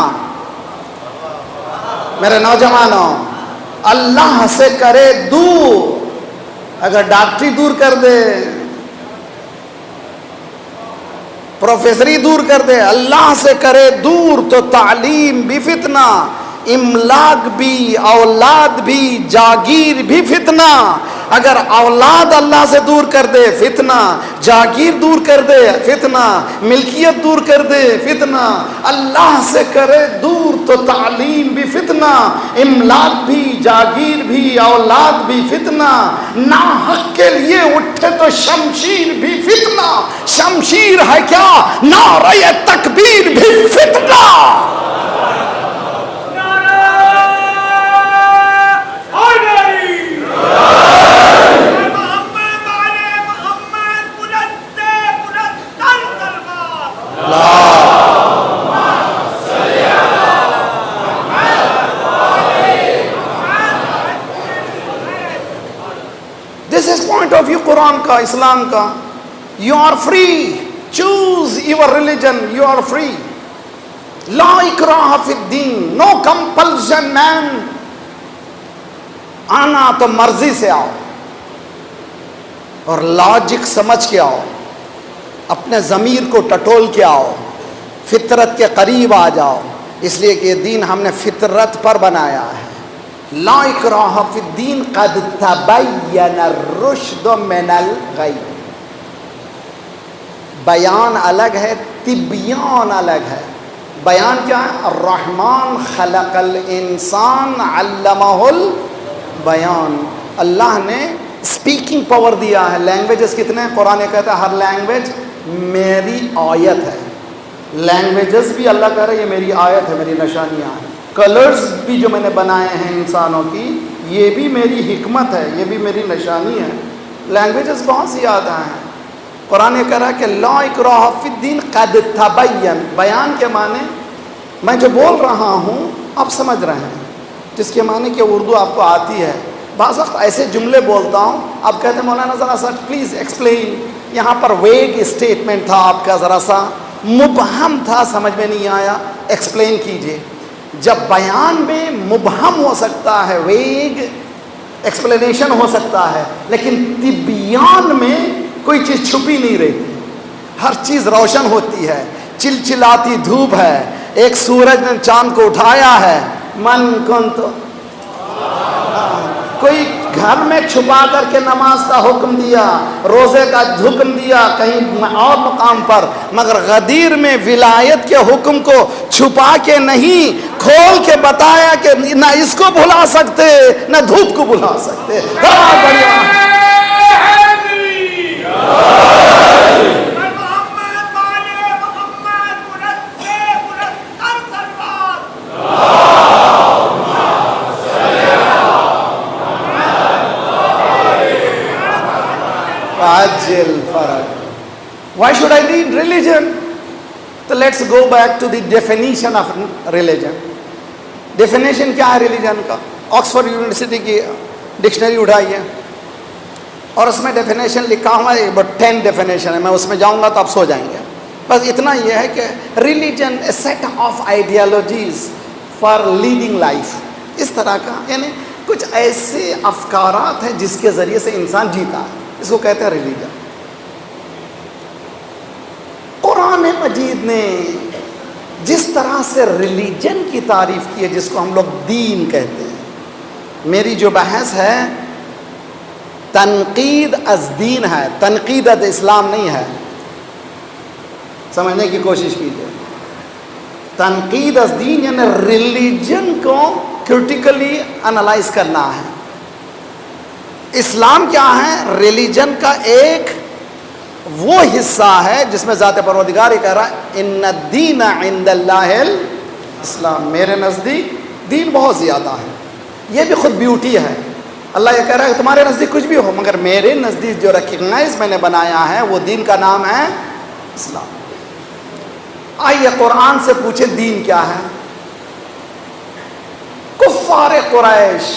میرے نوجوانوں، اللہ سے کرے دور. اگر ڈاکٹری دور کر دے، پروفیسری دور کر دے، اللہ سے کرے دور تو تعلیم بھی فتنہ. املاک بھی، اولاد بھی، جاگیر بھی فتنہ. اگر اولاد اللہ سے دور کر دے فتنہ، جاگیر دور کر دے فتنہ، ملکیت دور کر دے فتنہ. اللہ سے کرے دور تو تعلیم بھی فتنہ، املاک بھی، جاگیر بھی، اولاد بھی فتنہ. ناحق کے لیے اٹھے تو شمشیر بھی فتنہ. شمشیر ہے کیا؟ نعرہ تکبیر بھی فتنہ. This is point of view قرآن کا، اسلام کا. You are free. Choose your religion. You are free. لا اکراہ فی الدین. No compulsion man. آنا تو مرضی سے آؤ اور لاجک سمجھ کے آؤ. اپنے ضمیر کو ٹٹول کے آؤ، فطرت کے قریب آ جاؤ. اس لیے کہ یہ دین ہم نے فطرت پر بنایا ہے. لا اکراہ فی الدین قد تبین الرشد من الغی. بیان الگ ہے، تبیان الگ ہے. بیان کیا ہے؟ الرحمن خلق الانسان علمہ البیان. اللہ نے اسپیکنگ پاور دیا ہے. لینگویجز کتنے ہیں؟ قرآن کہتا ہے ہر لینگویج میری آیت ہے. لینگویجز بھی اللہ کہہ رہا ہے یہ میری آیت ہے، میری نشانیاں ہیں. کلرز بھی جو میں نے بنائے ہیں انسانوں کی، یہ بھی میری حکمت ہے، یہ بھی میری نشانی ہے. لینگویجز بہت زیادہ ہیں. قرآن یہ کہہ رہا ہے کہ لا اکراہ فی الدین قد تبین. بیان کے معنی میں جو بول رہا ہوں آپ سمجھ رہے ہیں، جس کے معنی کہ اردو آپ کو آتی ہے. بعض وقت ایسے جملے بولتا ہوں آپ کہتے ہیں مولانا ذرا سا پلیز ایکسپلین. یہاں پر ویگ اسٹیٹمنٹ تھا آپ کا، ذرا سا مبہم تھا، سمجھ میں نہیں آیا، ایکسپلین کیجئے. جب بیان میں مبہم ہو سکتا ہے، ویگ ایکسپلینیشن ہو سکتا ہے، لیکن طبیان میں کوئی چیز چھپی نہیں رہتی، ہر چیز روشن ہوتی ہے. چلچلاتی دھوپ ہے، ایک سورج نے چاند کو اٹھایا ہے. من کنت، کوئی گھر میں چھپا کر کے نماز کا حکم دیا، روزے کا حکم دیا کہیں اور مقام پر، مگر غدیر میں ولایت کے حکم کو چھپا کے نہیں، کھول کے بتایا کہ نہ اس کو بھلا سکتے نہ دھوپ کو بھلا سکتے. Why should I need religion? So let's go back to the definition of religion. Definition کیا ہے religion کا؟ آکسفورڈ یونیورسٹی کی ڈکشنری اٹھائی ہے اور اس میں definition لکھا ہوا ہے، but 10 definition ہے. میں اس میں جاؤں گا تو آپ سو جائیں گے. بس اتنا یہ ہے کہ religion a set of ideologies for leading life. اس طرح کا یعنی کچھ ایسے افکارات ہیں جس کے ذریعے سے انسان جیتا ہے، اس کو کہتے ہیں ریلیجن. قرآن مجید نے جس طرح سے ریلیجن کی تعریف کی ہے، جس کو ہم لوگ دین کہتے ہیں. میری جو بحث ہے تنقید از دین ہے، تنقید از اسلام نہیں ہے. سمجھنے کی کوشش کیجیے. تنقید از دین یعنی ریلیجن کو کرٹیکلی انالائز کرنا ہے. اسلام کیا ہے؟ ریلیجن کا ایک وہ حصہ ہے جس میں ذات پروردگار یہ کہہ رہا ہے ان الدین عند اللہ الاسلام، میرے نزدیک دین بہت زیادہ ہے. یہ بھی خود بیوٹی ہے. اللہ یہ کہہ رہا ہے کہ تمہارے نزدیک کچھ بھی ہو مگر میرے نزدیک جو ریکگنائز میں نے بنایا ہے وہ دین کا نام ہے اسلام. آئیے قرآن سے پوچھیں دین کیا ہے. کفار قریش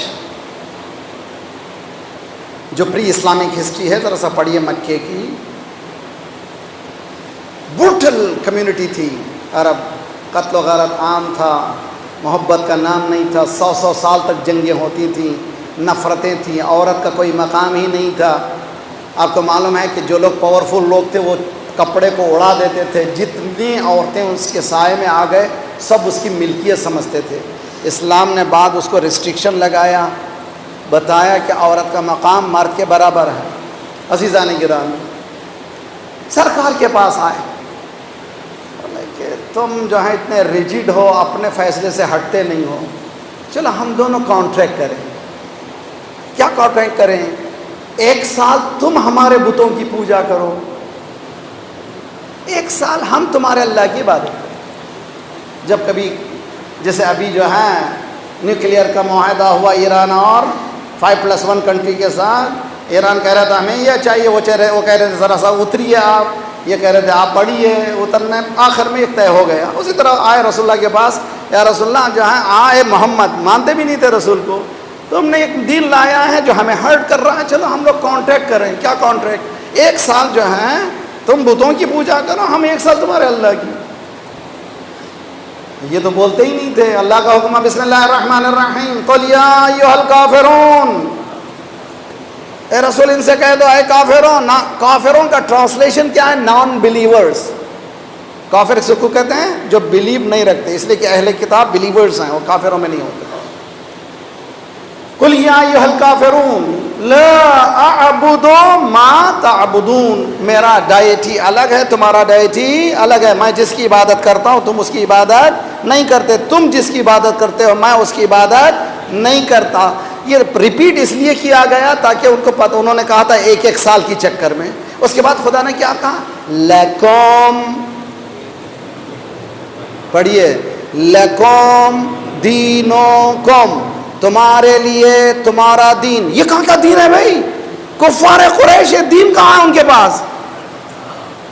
جو پری اسلامک ہسٹری ہے ذرا سا پڑھیے مکے کی. بروٹل کمیونٹی تھی عرب، قتل و غارت عام تھا، محبت کا نام نہیں تھا، 100 سال تک جنگیں ہوتی تھیں، نفرتیں تھیں، عورت کا کوئی مقام ہی نہیں تھا. آپ کو معلوم ہے کہ جو لوگ پاورفل لوگ تھے وہ کپڑے کو اڑا دیتے تھے. جتنی عورتیں اس کے سائے میں آ گئے سب اس کی ملکیت سمجھتے تھے. اسلام نے بعد اس کو ریسٹرکشن لگایا، بتایا کہ عورت کا مقام مرد کے برابر ہے. عزیزان گرامی، سرکار کے پاس آئے کہ تم جو ہے اتنے ریجڈ ہو، اپنے فیصلے سے ہٹتے نہیں ہو، چلو ہم دونوں کانٹریکٹ کریں. کیا کانٹریکٹ کریں؟ 1 سال تم ہمارے بتوں کی پوجا کرو، 1 سال ہم تمہارے اللہ کی عبادت کریں. جب کبھی جیسے ابھی جو ہے نیوکلیئر کا معاہدہ ہوا ایران اور 5+1 کنٹری کے ساتھ، ایران کہہ رہا تھا ہمیں یہ چاہیے، وہ کہہ رہے تھے ذرا سا اتریے آپ، یہ کہہ رہے تھے آپ پڑھیے، اترنے آخر میں ایک طے ہو گیا. اسی طرح آئے رسول اللہ کے پاس، یا رسول اللہ جو ہے آئے محمد، مانتے بھی نہیں تھے رسول کو، تم نے ایک دین لایا ہے جو ہمیں ہرٹ کر رہا ہے، چلو ہم لوگ کانٹریکٹ کریں. کیا کانٹریکٹ؟ 1 سال جو ہے تم بتوں کی پوجا کرو، ہم 1 سال تمہارے اللہ کی. یہ تو بولتے ہی نہیں تھے. اللہ کا حکم بسم اللہ الرحمن الرحیم قل یا ایھا الکافرون، اے رسول ان سے کہہ دو اے کافرون. کافرون کا ٹرانسلیشن کیا ہے؟ Non believers. کافر اس کو کہتے ہیں جو بلیو نہیں رکھتے، اس لیے کہ اہل کتاب بلیورز ہیں، وہ کافروں میں نہیں ہوتے. قل یا ایھا الکافرون لا اعبد ما تعبدون، میرا ڈائٹی الگ ہے، تمہارا ڈائٹی الگ ہے. میں جس کی عبادت کرتا ہوں تم اس کی عبادت نہیں کرتے، تم جس کی عبادت کرتے ہو میں اس کی عبادت نہیں کرتا. یہ ریپیٹ اس لیے کیا گیا تاکہ ان کو پتہ، انہوں نے کہا تھا 1 سال کی چکر میں. اس کے بعد خدا نے کیا کہا؟ لکم، پڑھیے، لکم دینکم، تمہارے لیے تمہارا دین. یہ کہاں کا دین ہے بھائی؟ کفار قریش، دین کہاں ہے ان کے پاس؟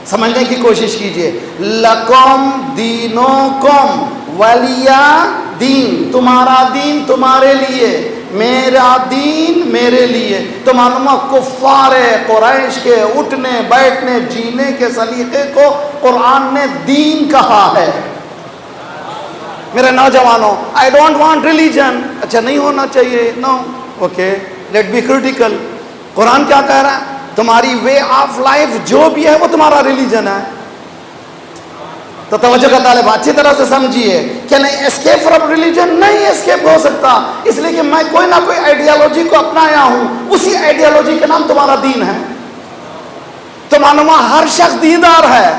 سمجھنے کی کوشش کیجئے. لکم دینکم ولی دین، تمہارا دین تمہارے لیے، میرا دین میرے لیے. تو معلوم کفار قریش کے اٹھنے بیٹھنے جینے کے سلیقے کو قرآن نے دین کہا ہے. میرے نوجوانوں، آئی ڈونٹ وانٹ ریلیجن. اچھا نہیں ہونا چاہیے، نو اوکے لیٹ بی کریٹیکل. قرآن کیا کہہ رہا ہے؟ تمہاری وے آف لائف جو بھی ہے وہ تمہارا ریلیجن ہے. تو توجہ کا طالب اچھی طرح سے سمجھیے کہ نہیں اسکیپ فرام ریلیجن نہیں اسکیپ ہو سکتا، اس لیے کہ میں کوئی نہ کوئی آئیڈیالوجی کو اپنایا ہوں، اسی آئیڈیالوجی کا نام تمہارا دین ہے. تو معلوم ہر شخص دیندار ہے.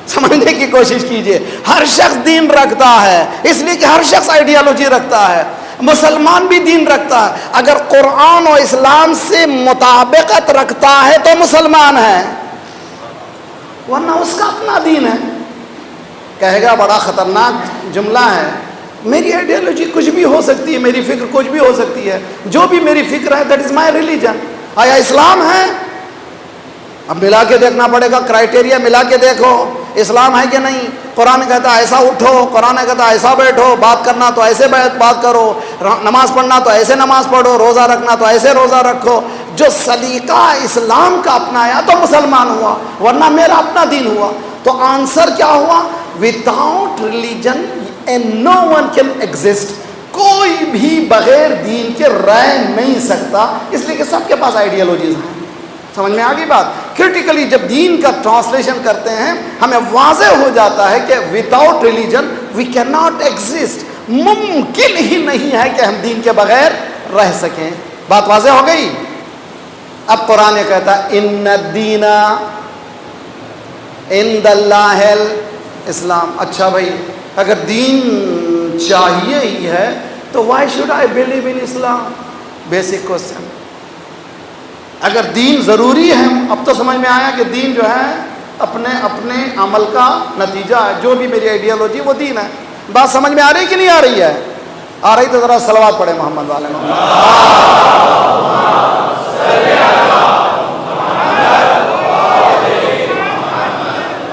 سمجھنے کی کوشش کیجئے، ہر شخص دین رکھتا ہے، اس لیے کہ ہر شخص آئیڈیالوجی رکھتا ہے. مسلمان بھی دین رکھتا ہے. اگر قرآن و اسلام سے مطابقت رکھتا ہے تو مسلمان ہے، ورنہ اس کا اپنا دین ہے. کہے گا بڑا خطرناک جملہ ہے، میری آئیڈیالوجی کچھ بھی ہو سکتی ہے، میری فکر کچھ بھی ہو سکتی ہے، جو بھی میری فکر ہے دیٹ از مائی ریلیجن. آیا اسلام ہے؟ اب ملا کے دیکھنا پڑے گا، کرائٹیریا ملا کے دیکھو اسلام ہے کہ نہیں. قرآن کہتا ہے ایسا اٹھو، قرآن کہتا ہے ایسا بیٹھو، بات کرنا تو ایسے بات کرو، نماز پڑھنا تو ایسے نماز پڑھو، روزہ رکھنا تو ایسے روزہ رکھو. جو سلیقہ اسلام کا اپنایا تو مسلمان ہوا، ورنہ میرا اپنا دین ہوا. تو آنسر کیا ہوا؟ Without religion no one can exist. کوئی بھی بغیر دین کے رہ نہیں سکتا، اس لیے کہ سب کے پاس آئیڈیالوجیز ہیں. سمجھ میں آگئی بات؟ کرٹیکلی جب دین کا ٹرانسلیشن کرتے ہیں ہمیں واضح ہو جاتا ہے کہ without religion we can not exist. ممکن ہی نہیں ہے کہ ہم دین کے بغیر رہ سکیں. بات واضح ہو گئی؟ اب قرآن یہ کہتا ہے ان الدین عند اللہ الاسلام. اچھا بھائی اگر دین چاہیے ہی ہے تو Y should I believe in Islam? Basic question. اگر دین ضروری ہے، اب تو سمجھ میں آیا کہ دین جو ہے اپنے عمل کا نتیجہ ہے. جو بھی میری آئیڈیالوجی وہ دین ہے. بات سمجھ میں آ رہی کہ نہیں آ رہی ہے؟ آ رہی تو ذرا صلوات پڑھے محمد والے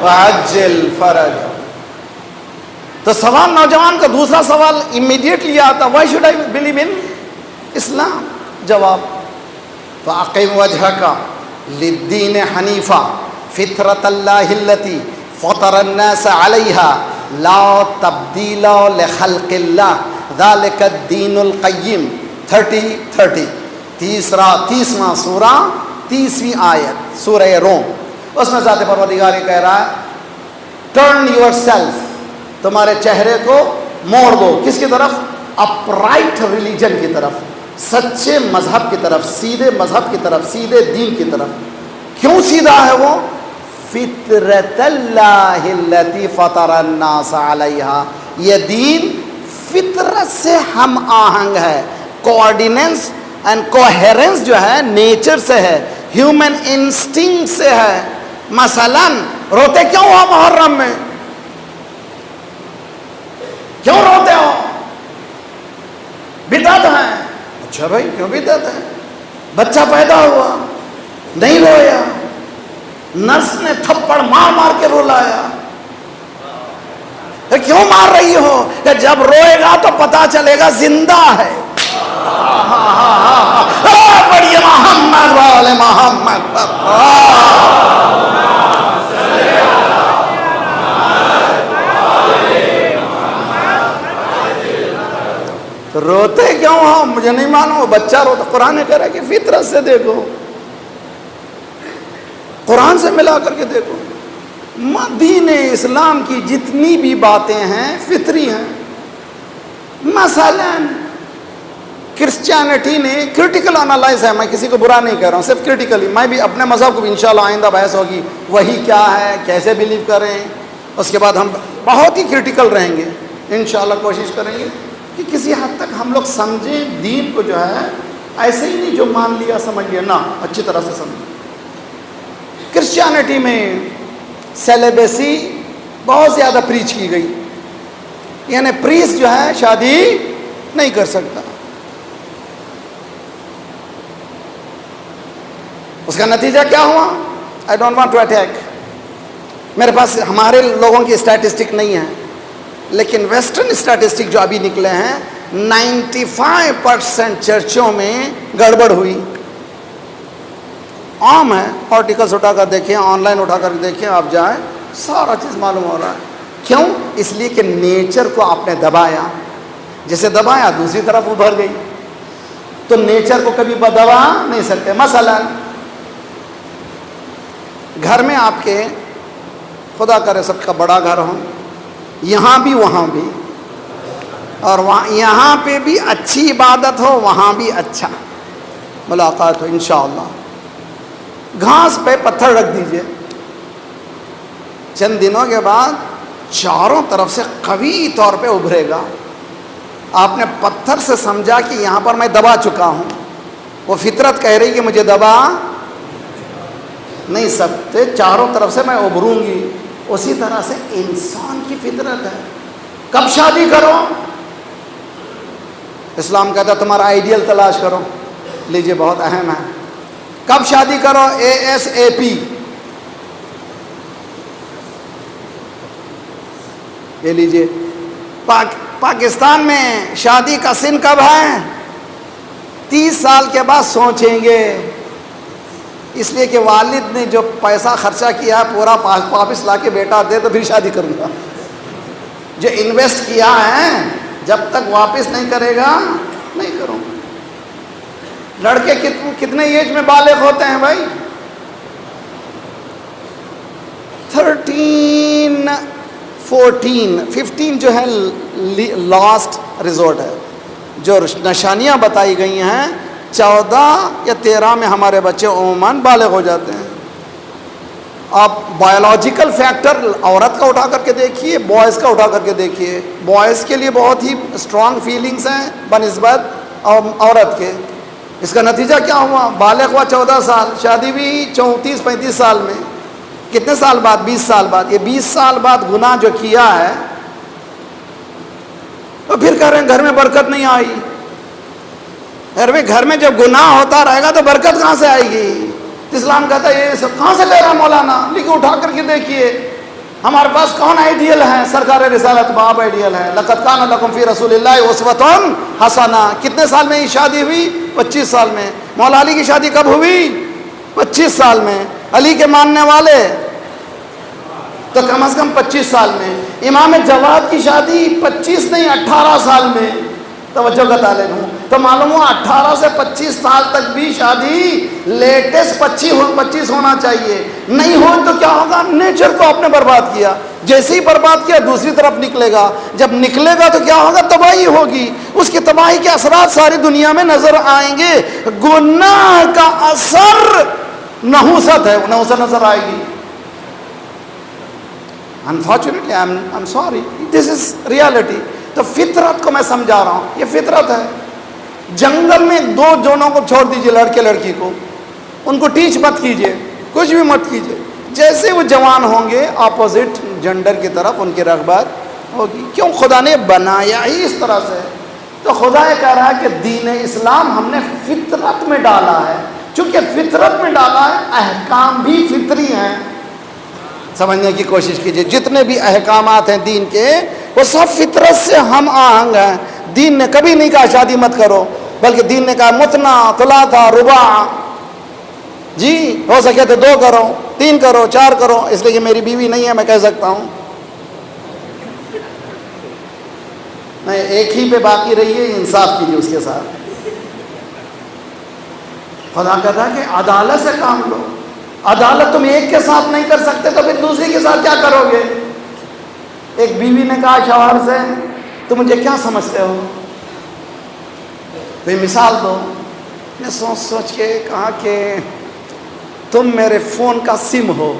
وعجل فرج. تو سوال نوجوان کا دوسرا سوال امیڈیٹلی آتا، why should I believe in Islam? جواب فَأَقِمْ وَجْهَكَ لِلدِّينِ حَنِيفًا فِطْرَةَ اللَّهِ الَّتِي فَطَرَ النَّاسَ عَلَيْهَا لَا تَبْدِيلَ لِخَلْقِ اللَّهِ ذَلِكَ الدِّينُ الْقَيِّمُ. 30 30واں سورہ 30ویں آیت سورہ روم. اس میں ذات پروردگار یہ کہہ رہا ہے ٹرن یور سیلف، تمہارے چہرے کو موڑ دو. کس کی طرف؟ اپرائٹ ریلیجن کی طرف، سچے مذہب کی طرف، سیدھے مذہب کی طرف، سیدھے دین کی طرف. کیوں سیدھا ہے وہ؟ فطرت اللہ التی فطر الناس علیہا. یہ دین فطرت سے ہم آہنگ ہے. کوآرڈیننس اینڈ کوہیرنس جو ہے نیچر سے ہے، ہیومن انسٹنکٹ سے ہے. مثلا روتے کیوں ہو محرم میں؟ کیوں روتے ہو؟ بدعت ہے. اچھا بھائی کیوں بدعت ہے؟ بچہ پیدا ہوا نہیں رویا، نرس نے تھپڑ مار مار کے رلایا. کیوں مار رہی ہو؟ کہ جب روئے گا تو پتا چلے گا زندہ ہے. پڑھیے محمد والے محمد. روتے کیوں ہو؟ مجھے نہیں معلوم. بچہ روتا، قرآن کہہ رہا ہے کہ فطرت سے دیکھو، قرآن سے ملا کر کے دیکھو. دین اسلام کی جتنی بھی باتیں ہیں فطری ہیں. مثلا کرسچینٹی نے کرٹیکل انالائز ہے، میں کسی کو برا نہیں کہہ رہا ہوں، صرف کرٹیکلی. میں بھی اپنے مذہب کو بھی انشاءاللہ آئندہ بحث ہوگی وہی کیا ہے، کیسے بلیو کریں. اس کے بعد ہم بہت ہی کرٹیکل رہیں گے انشاءاللہ. کوشش کریں گے کہ کسی حد تک ہم لوگ سمجھیں دین کو، جو ہے ایسے ہی نہیں جو مان لیا سمجھ لیا، نہ اچھی طرح سے سمجھیں. کرسچینٹی میں سیلیبیسی بہت زیادہ پریچ کی گئی، یعنی پریس جو ہے شادی نہیں کر سکتا. اس کا نتیجہ کیا ہوا؟ I don't want to attack. میرے پاس ہمارے لوگوں کی اسٹیٹسٹک نہیں ہے، لیکن ویسٹرن اسٹیٹسٹک جو ابھی نکلے ہیں 95% چرچوں میں گڑبڑ ہوئی. عام ہے، آرٹیکلس اٹھا کر دیکھیں، آن لائن اٹھا کر دیکھیں، آپ جائیں سارا چیز معلوم ہو رہا ہے. کیوں؟ اس لیے کہ نیچر کو آپ نے دبایا، جسے دبایا دوسری طرف ابھر گئی. تو نیچر کو کبھی دبا نہیں سکتے. مثلا گھر میں آپ کے، خدا کرے سب کا بڑا گھر ہو، یہاں بھی وہاں بھی، اور وہاں یہاں پہ بھی اچھی عبادت ہو، وہاں بھی اچھا ملاقات ہو انشاءاللہ. گھاس پہ پتھر رکھ دیجئے، چند دنوں کے بعد چاروں طرف سے قوی طور پہ ابھرے گا. آپ نے پتھر سے سمجھا کہ یہاں پر میں دبا چکا ہوں، وہ فطرت کہہ رہی کہ مجھے دبا نہیں سکتے، چاروں طرف سے میں ابھروں گی. اسی طرح سے انسان کی فطرت ہے. کب شادی کرو؟ اسلام کہتا ہے تمہارا آئیڈیل تلاش کرو. لیجئے بہت اہم ہے. کب شادی کرو؟ ASAP. یہ لیجئے. پاکستان میں شادی کا سن کب ہے؟ 30 سال کے بعد سوچیں گے، اس لیے کہ والد نے جو پیسہ خرچہ کیا پورا واپس لا کے بیٹا دے تو پھر شادی کروں گا. جو انویسٹ کیا ہے جب تک واپس نہیں کرے گا نہیں کروں گا. لڑکے کتنے ایج میں بالغ ہوتے ہیں بھائی؟ 13 14 15 جو ہے لاسٹ ریزورٹ ہے. جو نشانیاں بتائی گئی ہیں 14 یا 13 میں ہمارے بچے عموماً بالغ ہو جاتے ہیں. آپ بایولوجیکل فیکٹر عورت کا اٹھا کر کے دیکھیے، بوائز کا اٹھا کر کے دیکھیے. بوائز کے لیے بہت ہی اسٹرانگ فیلنگز ہیں بنسبت عورت کے. اس کا نتیجہ کیا ہوا؟ بالغ ہوا 14 سال، شادی بھی 34-35 سال میں. کتنے سال بعد؟ 20 سال بعد. یہ 20 سال بعد گناہ جو کیا ہے، تو پھر کہہ رہے ہیں گھر میں برکت نہیں آئی. گھر میں جب گناہ ہوتا رہے گا تو برکت کہاں سے آئے گی؟ اسلام کہتا ہے یہ سب کہاں سے کہہ رہا مولانا؟ لیکن اٹھا کر کے دیکھیے ہمارے پاس کون آئیڈیل ہے؟ سرکار رسالت باب آئیڈیل ہے. لقد کان لکم فی رسول اللہ اسوۃ حسنہ. کتنے سال میں یہ شادی ہوئی؟ 25 سال میں. مولا علی کی شادی کب ہوئی؟ 25 سال میں. علی کے ماننے والے تو کم از کم 25 سال میں. امام جواد کی شادی 25 نہیں 18 سال میں. توجہ کا طالب ہوں. تو معلوم ہوا 18 سے 25 سال تک بھی شادی لیٹسٹ 25 ہونا چاہیے. نہیں ہو تو کیا ہوگا؟ نیچر کو آپ نے برباد کیا. جیسے ہی برباد کیا دوسری طرف نکلے گا. جب نکلے گا تو کیا ہوگا؟ تباہی ہوگی. اس کی تباہی کے اثرات ساری دنیا میں نظر آئیں گے. گناہ کا اثر نحوست ہے، نحوست نظر آئے گی. Unfortunately, I'm sorry, this is reality. تو فطرت کو میں سمجھا رہا ہوں، یہ فطرت ہے. جنگل میں 2 جونوں کو چھوڑ دیجئے، لڑکے لڑکی کو، ان کو ٹیچ مت کیجئے، کچھ بھی مت کیجئے. جیسے وہ جوان ہوں گے اپوزٹ جنڈر کی طرف ان کی رغبت ہوگی. کیوں؟ خدا نے بنایا ہی اس طرح سے. تو خدا یہ کہہ رہا ہے کہ دین اسلام ہم نے فطرت میں ڈالا ہے. چونکہ فطرت میں ڈالا ہے، احکام بھی فطری ہیں. سمجھنے کی کوشش کیجئے. جتنے بھی احکامات ہیں دین کے وہ سب فطرت سے ہم آہنگ ہیں. دین نے کبھی نہیں کہا شادی مت کرو، بلکہ دین نے کہا متنا، ثلاثہ، رباع. جی ہو سکے تو 2 کرو، 3 کرو، 4 کرو. اس لیے کہ میری بیوی نہیں ہے میں کہہ سکتا ہوں. نہیں، ایک ہی پہ باقی رہیے، انصاف کیجیے اس کے ساتھ. خدا کہتا ہے کہ عدالت سے کام لو. عدالت تم ایک کے ساتھ نہیں کر سکتے تو پھر دوسری کے ساتھ کیا کرو گے؟ ایک بیوی نے کہا شوہر سے تم مجھے کیا سمجھتے ہو؟ کوئی مثال دو. نے سوچ کے کہا کہ تم میرے فون کا سم ہو.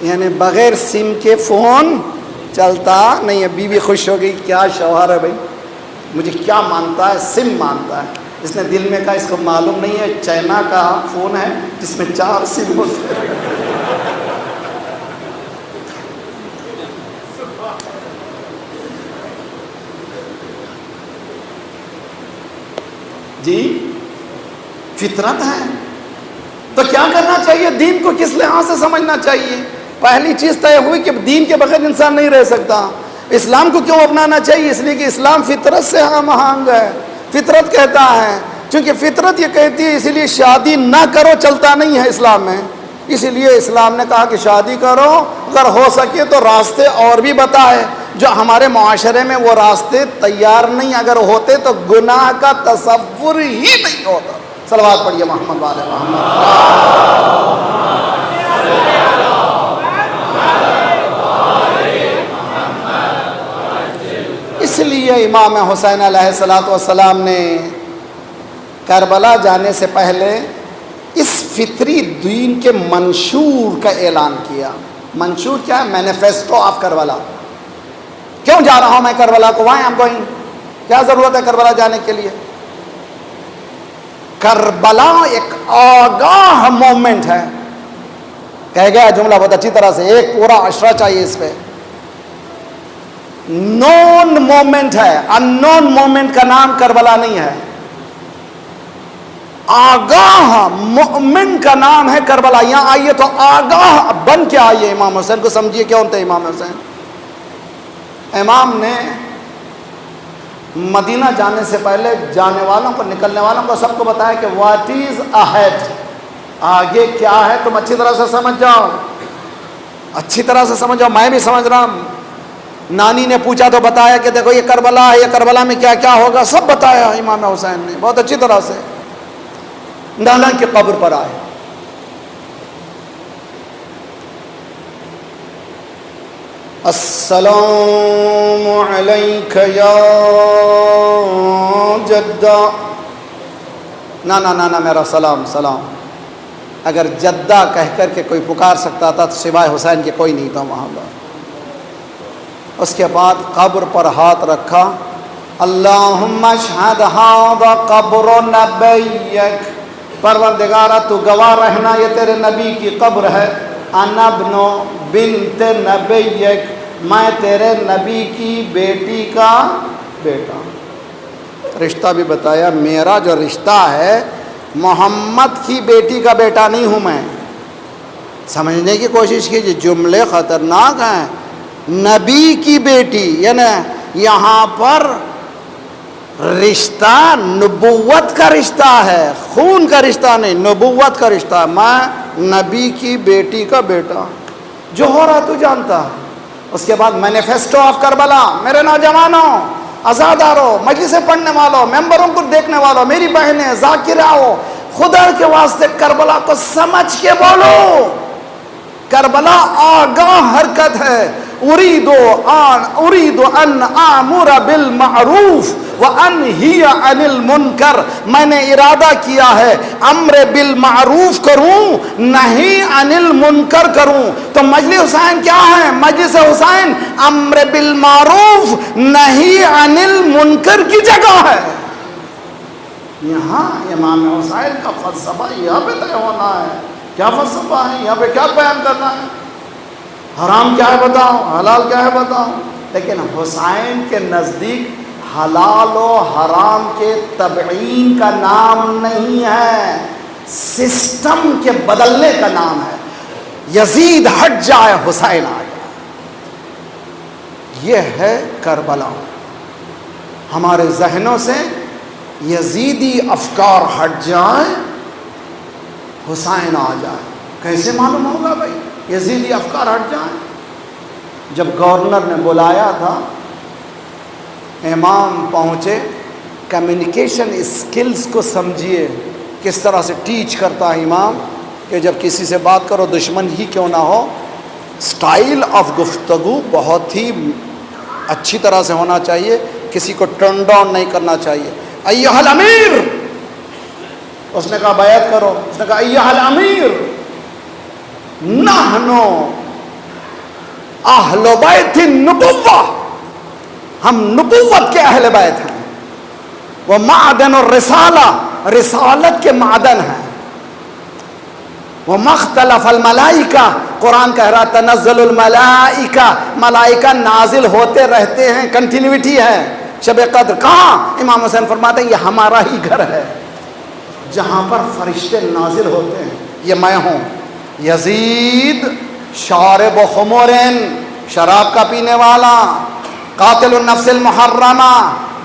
یعنی بغیر سم کے فون چلتا نہیں ہے. بیوی خوش ہو گئی، کیا شوہر ہے بھائی، مجھے کیا مانتا ہے؟ سم مانتا ہے. اس نے دل میں کہا اس کو معلوم نہیں ہے چائنا کا فون ہے جس میں 4 سم ہوتے ہیں. جی فطرت ہے. تو کیا کرنا چاہیے، دین کو کس لحاظ سے سمجھنا چاہیے؟ پہلی چیز طے ہوئی کہ دین کے بغیر انسان نہیں رہ سکتا۔ اسلام کو کیوں اپنانا چاہیے؟ اس لیے کہ اسلام فطرت سے ہم آہنگ ہے۔ فطرت کہتا ہے، چونکہ فطرت یہ کہتی ہے، اسی لیے شادی نہ کرو چلتا نہیں ہے اسلام میں۔ اسی لیے اسلام نے کہا کہ شادی کرو، اگر ہو سکے تو راستے اور بھی بتائے، جو ہمارے معاشرے میں وہ راستے تیار نہیں، اگر ہوتے تو گناہ کا تصور ہی نہیں ہوتا۔ صلوات پڑھیے محمد والے محمد۔ اس لیے امام حسین علیہ السلام نے کربلا جانے سے پہلے اس فطری دین کے منشور کا اعلان کیا۔ منشور کیا ہے؟ Manifesto of Karbala. کیوں جا رہا ہوں میں کربلا کو؟ وہاں آپ گوئنگ، کیا ضرورت ہے کربلا جانے کے لیے؟ کربلا ایک آگاہ مومنٹ ہے، کہہ گیا جملہ بہت اچھی طرح سے، ایک پورا اشرا چاہیے اس پہ۔ نون مومنٹ ہے، ان نون مومنٹ کا نام کربلا نہیں ہے، آگاہ مومن کا نام ہے کربلا۔ یہاں آئیے تو آگاہ بن کے آئیے، امام حسین کو سمجھیے کون تھے امام حسین۔ امام نے مدینہ جانے سے پہلے جانے والوں کو، نکلنے والوں کو سب کو بتایا کہ واٹ از اہیڈ، آگے کیا ہے تم اچھی طرح سے سمجھ جاؤ، اچھی طرح سے سمجھ جاؤ۔ میں بھی سمجھ رہا ہوں۔ نانی نے پوچھا تو بتایا کہ دیکھو یہ کربلا ہے، یہ کربلا میں کیا کیا ہوگا، سب بتایا امام حسین نے بہت اچھی طرح سے۔ نانا کی قبر پر آئے، السلام علیک یا جدہ۔ نانا نانا میرا سلام سلام۔ اگر جدہ کہہ کر کے کوئی پکار سکتا تھا تو سوائے حسین کے کوئی نہیں تھا وہاں پر۔ اس کے بعد قبر پر ہاتھ رکھا، اللہم اشہد ھذا قبر نبیک، پروردگارہ تو گواہ رہنا یہ تیرے نبی کی قبر ہے، انا ابن بنت نبیک، میں تیرے نبی کی بیٹی کا بیٹا۔ رشتہ بھی بتایا، میرا جو رشتہ ہے محمد کی بیٹی کا بیٹا نہیں ہوں میں۔ سمجھنے کی کوشش کیجیے، جملے خطرناک ہیں۔ نبی کی بیٹی، یعنی یہاں پر رشتہ نبوت کا رشتہ ہے، خون کا رشتہ نہیں، نبوت کا رشتہ ہے۔ میں نبی کی بیٹی کا بیٹا، جو ہو رہا تو جانتا۔ اس کے بعد مینیفیسٹو آف کربلا، میرے نوجوانوں، عزاداروں، مجلسیں پڑھنے والوں، ممبروں کو دیکھنے والوں، میری بہنیں، ذاکراؤ، خدا کے واسطے کربلا کو سمجھ کے بولو۔ کربلا آگاہ حرکت ہے۔ اريد ان آمر بالمعروف وانہی عن المنکر، میں نے ارادہ کیا ہے امر بالمعروف کروں، نہیں عن المنکر کروں۔ تو مجلس حسین کیا ہے؟ مجلس حسین امر بالمعروف نہیں عن المنکر کی جگہ ہے۔ یہاں امام حسین کا فلسفہ یہاں پہ طے ہونا ہے۔ کیا فلسفہ ہے یہاں پہ؟ کیا بیان کرنا ہے؟ حرام کیا ہے بتاؤ، حلال کیا ہے بتاؤ۔ لیکن حسین کے نزدیک حلال و حرام کے تبعین کا نام نہیں ہے، سسٹم کے بدلنے کا نام ہے۔ یزید ہٹ جائے، حسین آ جائے، یہ ہے کربلا۔ ہمارے ذہنوں سے یزیدی افکار ہٹ جائے، حسین آ جائے۔ کیسے معلوم ہوگا بھائی؟ یزیدی افکار ہٹ جائیں۔ جب گورنر نے بلایا تھا، امام پہنچے، کمیونیکیشن اسکلز کو سمجھیے کس طرح سے ٹیچ کرتا ہے امام، کہ جب کسی سے بات کرو دشمن ہی کیوں نہ ہو، سٹائل آف گفتگو بہت ہی اچھی طرح سے ہونا چاہیے، کسی کو ٹرن ڈاؤن نہیں کرنا چاہیے۔ ایھا الامیر، اس نے کہا بیعت کرو، اس نے کہا ایھا الامیر نحنو اہل بیت النبوہ، ہم نبوت کے اہل بیت ہیں، وہ معدن الرسالہ، رسالت کے معدن ہیں، وہ مختلف الملائکہ، قرآن کہہ رہا تنزل الملائکہ، ملائکہ نازل ہوتے رہتے ہیں، کنٹینیوٹی ہے۔ شب قدر کہاں؟ امام حسین فرماتے ہیں یہ ہمارا ہی گھر ہے، جہاں پر فرشتے نازل ہوتے ہیں۔ یہ میں ہوں۔ یزید شارب خمرن، شراب کا پینے والا، قاتل النفس المحرمہ،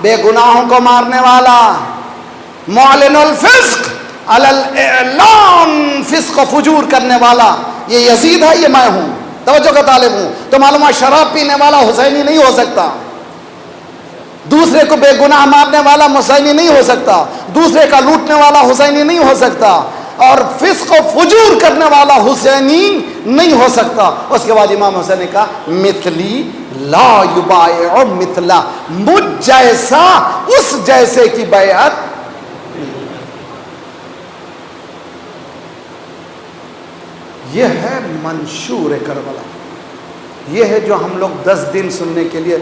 بے گناہوں کو مارنے والا، معلن الفسق علی الاعلان، فسق و فجور کرنے والا، یہ یزید ہے، یہ میں ہوں، توجہ کا طالب ہوں۔ تو معلوم ہے شراب پینے والا حسینی نہیں ہو سکتا، دوسرے کو بے گناہ مارنے والا حسینی نہیں ہو سکتا، دوسرے کا لوٹنے والا حسینی نہیں ہو سکتا، اور فسق و فجور کرنے والا حسینی نہیں ہو سکتا۔ اس کے بعد امام حسین نے کہا مثلی لا یبایع مثلا، مجھ جیسا اس جیسے کی بیعت۔ یہ ہے منشور کربلا، یہ ہے جو ہم لوگ 10 دن سننے کے لیے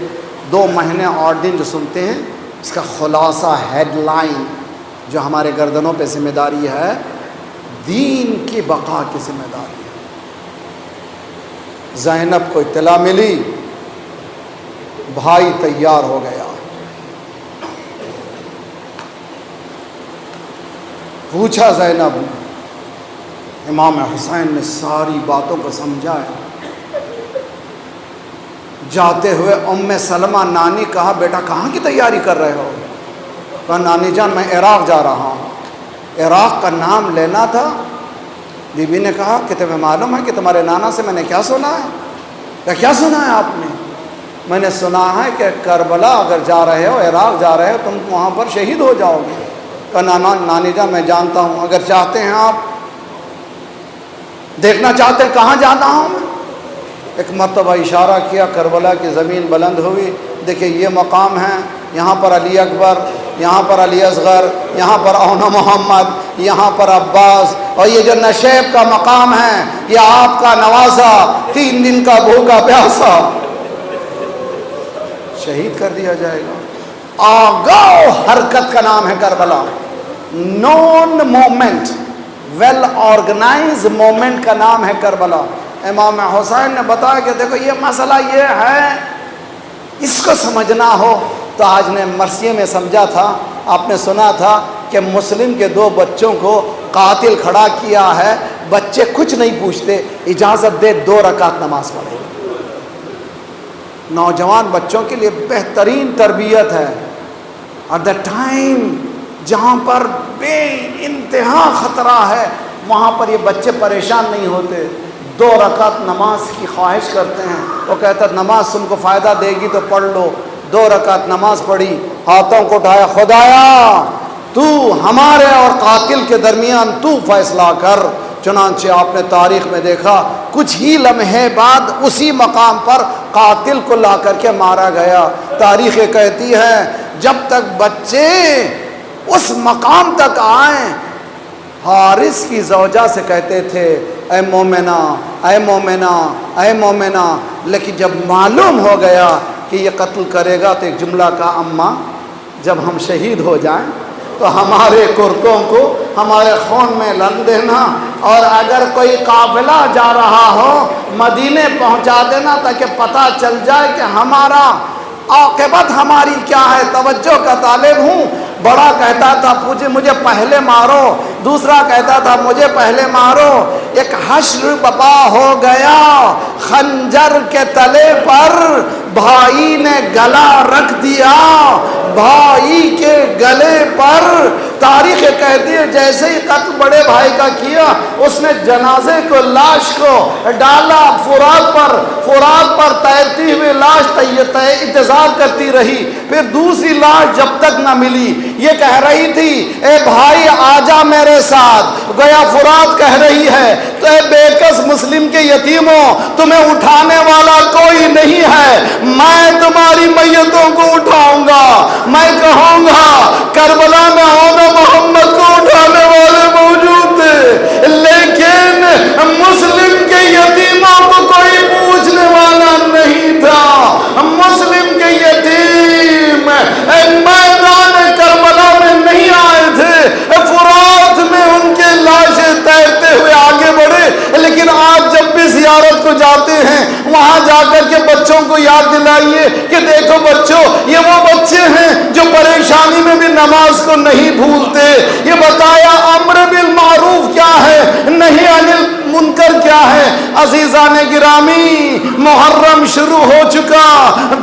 2 مہینے 8 دن جو سنتے ہیں، اس کا خلاصہ ہیڈ لائن جو ہمارے گردنوں پہ ذمہ داری ہے، دین کی بقا کی ذمہ داری ہے۔ زینب کو اطلاع ملی، بھائی تیار ہو گیا، پوچھا زینب، امام حسین نے ساری باتوں کو سمجھایا۔ جاتے ہوئے ام سلمہ نانی کہا بیٹا کہاں کی تیاری کر رہے ہو؟ کہا نانی جان میں عراق جا رہا ہوں۔ عراق کا نام لینا تھا۔ بی بی نے کہا کہ تمہیں معلوم ہے کہ تمہارے نانا سے میں نے کیا سنا ہے؟ کہ کیا سنا ہے آپ نے؟ میں نے سنا ہے کہ کربلا اگر جا رہے ہو، عراق جا رہے ہو، تم وہاں پر شہید ہو جاؤ گے۔ کہا نانی جان میں جانتا ہوں، اگر چاہتے ہیں آپ دیکھنا چاہتے ہیں کہاں جاتا ہوں میں؟ ایک مرتبہ اشارہ کیا، کربلا کی زمین بلند ہوئی، دیکھیں یہ مقام ہے، یہاں پر علی اکبر، یہاں پر علی اصغر، یہاں پر اونا محمد، یہاں پر عباس، اور یہ جو نشیب کا مقام ہے یہ آپ کا نوازا 3 دن کا بھوکا پیاسا شہید کر دیا جائے گا۔ آگاہ حرکت کا نام ہے کربلا، نون مومنٹ، ویل آرگنائز مومنٹ کا نام ہے کربلا۔ امام حسین نے بتایا کہ دیکھو یہ مسئلہ یہ ہے، اس کو سمجھنا ہو تو آج نے مرثیے میں سمجھا تھا، آپ نے سنا تھا کہ مسلم کے 2 بچوں کو قاتل کھڑا کیا ہے، بچے کچھ نہیں پوچھتے، اجازت دے 2 رکعت نماز پڑھے۔ نوجوان بچوں کے لیے بہترین تربیت ہے۔ ایٹ دا ٹائم جہاں پر بے انتہا خطرہ ہے وہاں پر یہ بچے پریشان نہیں ہوتے، 2 رکعت نماز کی خواہش کرتے ہیں۔ وہ کہتا ہے نماز تم کو فائدہ دے گی تو پڑھ لو۔ 2 رکعت نماز پڑھی، ہاتھوں کو اٹھایا، خدایا تو ہمارے اور قاتل کے درمیان تو فیصلہ کر۔ چنانچہ آپ نے تاریخ میں دیکھا کچھ ہی لمحے بعد اسی مقام پر قاتل کو لا کر کے مارا گیا۔ تاریخ کہتی ہے جب تک بچے اس مقام تک آئیں، حارث کی زوجہ سے کہتے تھے اے مومنہ اے مومنہ اے مومنہ، لیکن جب معلوم ہو گیا کہ یہ قتل کرے گا تو ایک جملہ کا اماں جب ہم شہید ہو جائیں تو ہمارے کرتوں کو ہمارے خون میں لن دینا، اور اگر کوئی قافلہ جا رہا ہو مدینے پہنچا دینا تاکہ پتہ چل جائے کہ ہمارا عاقبت ہماری کیا ہے۔ توجہ کا طالب ہوں، بڑا کہتا تھا مجھے پہلے مارو، دوسرا کہتا تھا مجھے پہلے مارو۔ ایک حشر بپا ہو گیا، خنجر کے تلے پر بھائی نے گلا رکھ دیا، بھائی کے گلے پر۔ تاریخ کہتی ہے جیسے ہی قتل بڑے بھائی کا کیا، اس نے جنازے کو، لاش کو ڈالا فرات پر تیرتی ہوئی لاش انتظار کرتی رہی، پھر دوسری لاش جب تک نہ ملی یہ کہہ رہی تھی اے بھائی آجا میرے ساتھ، گویا فرات کہہ رہی ہے تو اے بے کس مسلم کے یتیموں تمہیں اٹھانے والا کوئی نہیں ہے، میں تمہاری میتوں کو اٹھاؤں گا، میں کہوں گا کربلا میں اونا محمد کو اٹھانے والے موجود تھے، لیکن مسلم کے یتیموں کو کوئی پوچھنے والا نہیں تھا۔ مسلم کے یتیم میدان کربلا میں نہیں آئے تھے، فرات میں ان کے لاشیں تیرتے ہوئے آگے بڑھے، لیکن آج جب بھی زیارت کو جاتے ہیں وہاں جا جا کر کے بچوں کو یاد دلائیے کہ دیکھو بچوں، یہ وہ بچے ہیں جو پریشانی میں بھی نماز کو نہیں بھولتے۔ یہ بتایا امر بالمعروف کیا ہے، نہی عن المنکر کیا ہے۔ عزیزان گرامی، محرم شروع ہو چکا،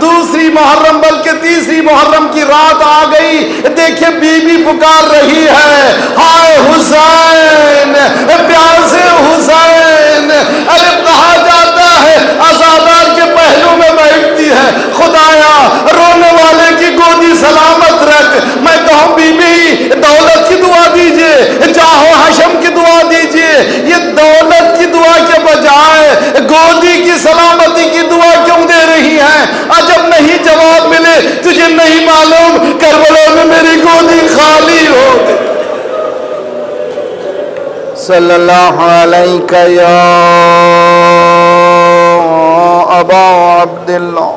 دوسری محرم بلکہ تیسری محرم کی رات آ گئی۔ دیکھیں بی بی پکار رہی ہے، ہائے حسین، پیار سے حسین۔ ارے کہا جاتا ہے عزادار کے پہلو میں بیٹھتی ہے، خدایا رونے والے کی گودی سلامت رکھ۔ میں کہوں بی بی دولت کی دعا دیجئے، جاہو حشم کی دعا دیجئے، یہ دولت کی دعا کے بجائے گودی کی سلامتی کی دعا کیوں دے رہی ہیں؟ جب نہیں جواب ملے تجھے نہیں معلوم کربلا میں میری گودی خالی ہو گئی۔ صلی اللہ علیہ یا ابا عبداللہ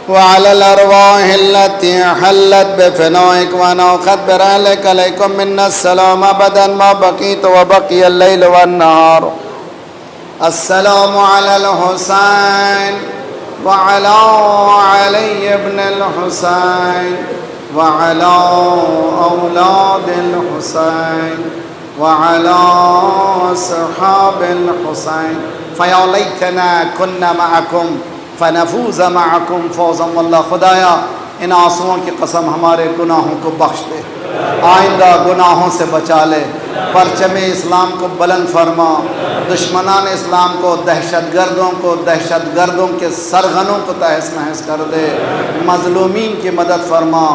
وعلى الأرواح التي حلت بفنائك ونوخت برحلك عليكم منا السلام أبدا ما بقيت وبقي الليل والنهار. السلام على الحسين وعلى علي بن الحسين وعلى أولاد الحسين وعلى أصحاب الحسين فيا ليتنا كنا معكم فنفوز معكم فوزا والله. خدایا ان آنسوؤں کی قسم ہمارے گناہوں کو بخش دے، آئندہ گناہوں سے بچا لے، پرچم اسلام کو بلند فرما، دشمنان اسلام کو، دہشت گردوں کے سرغنوں کو تہس نہس کر دے، مظلومین کی مدد فرما،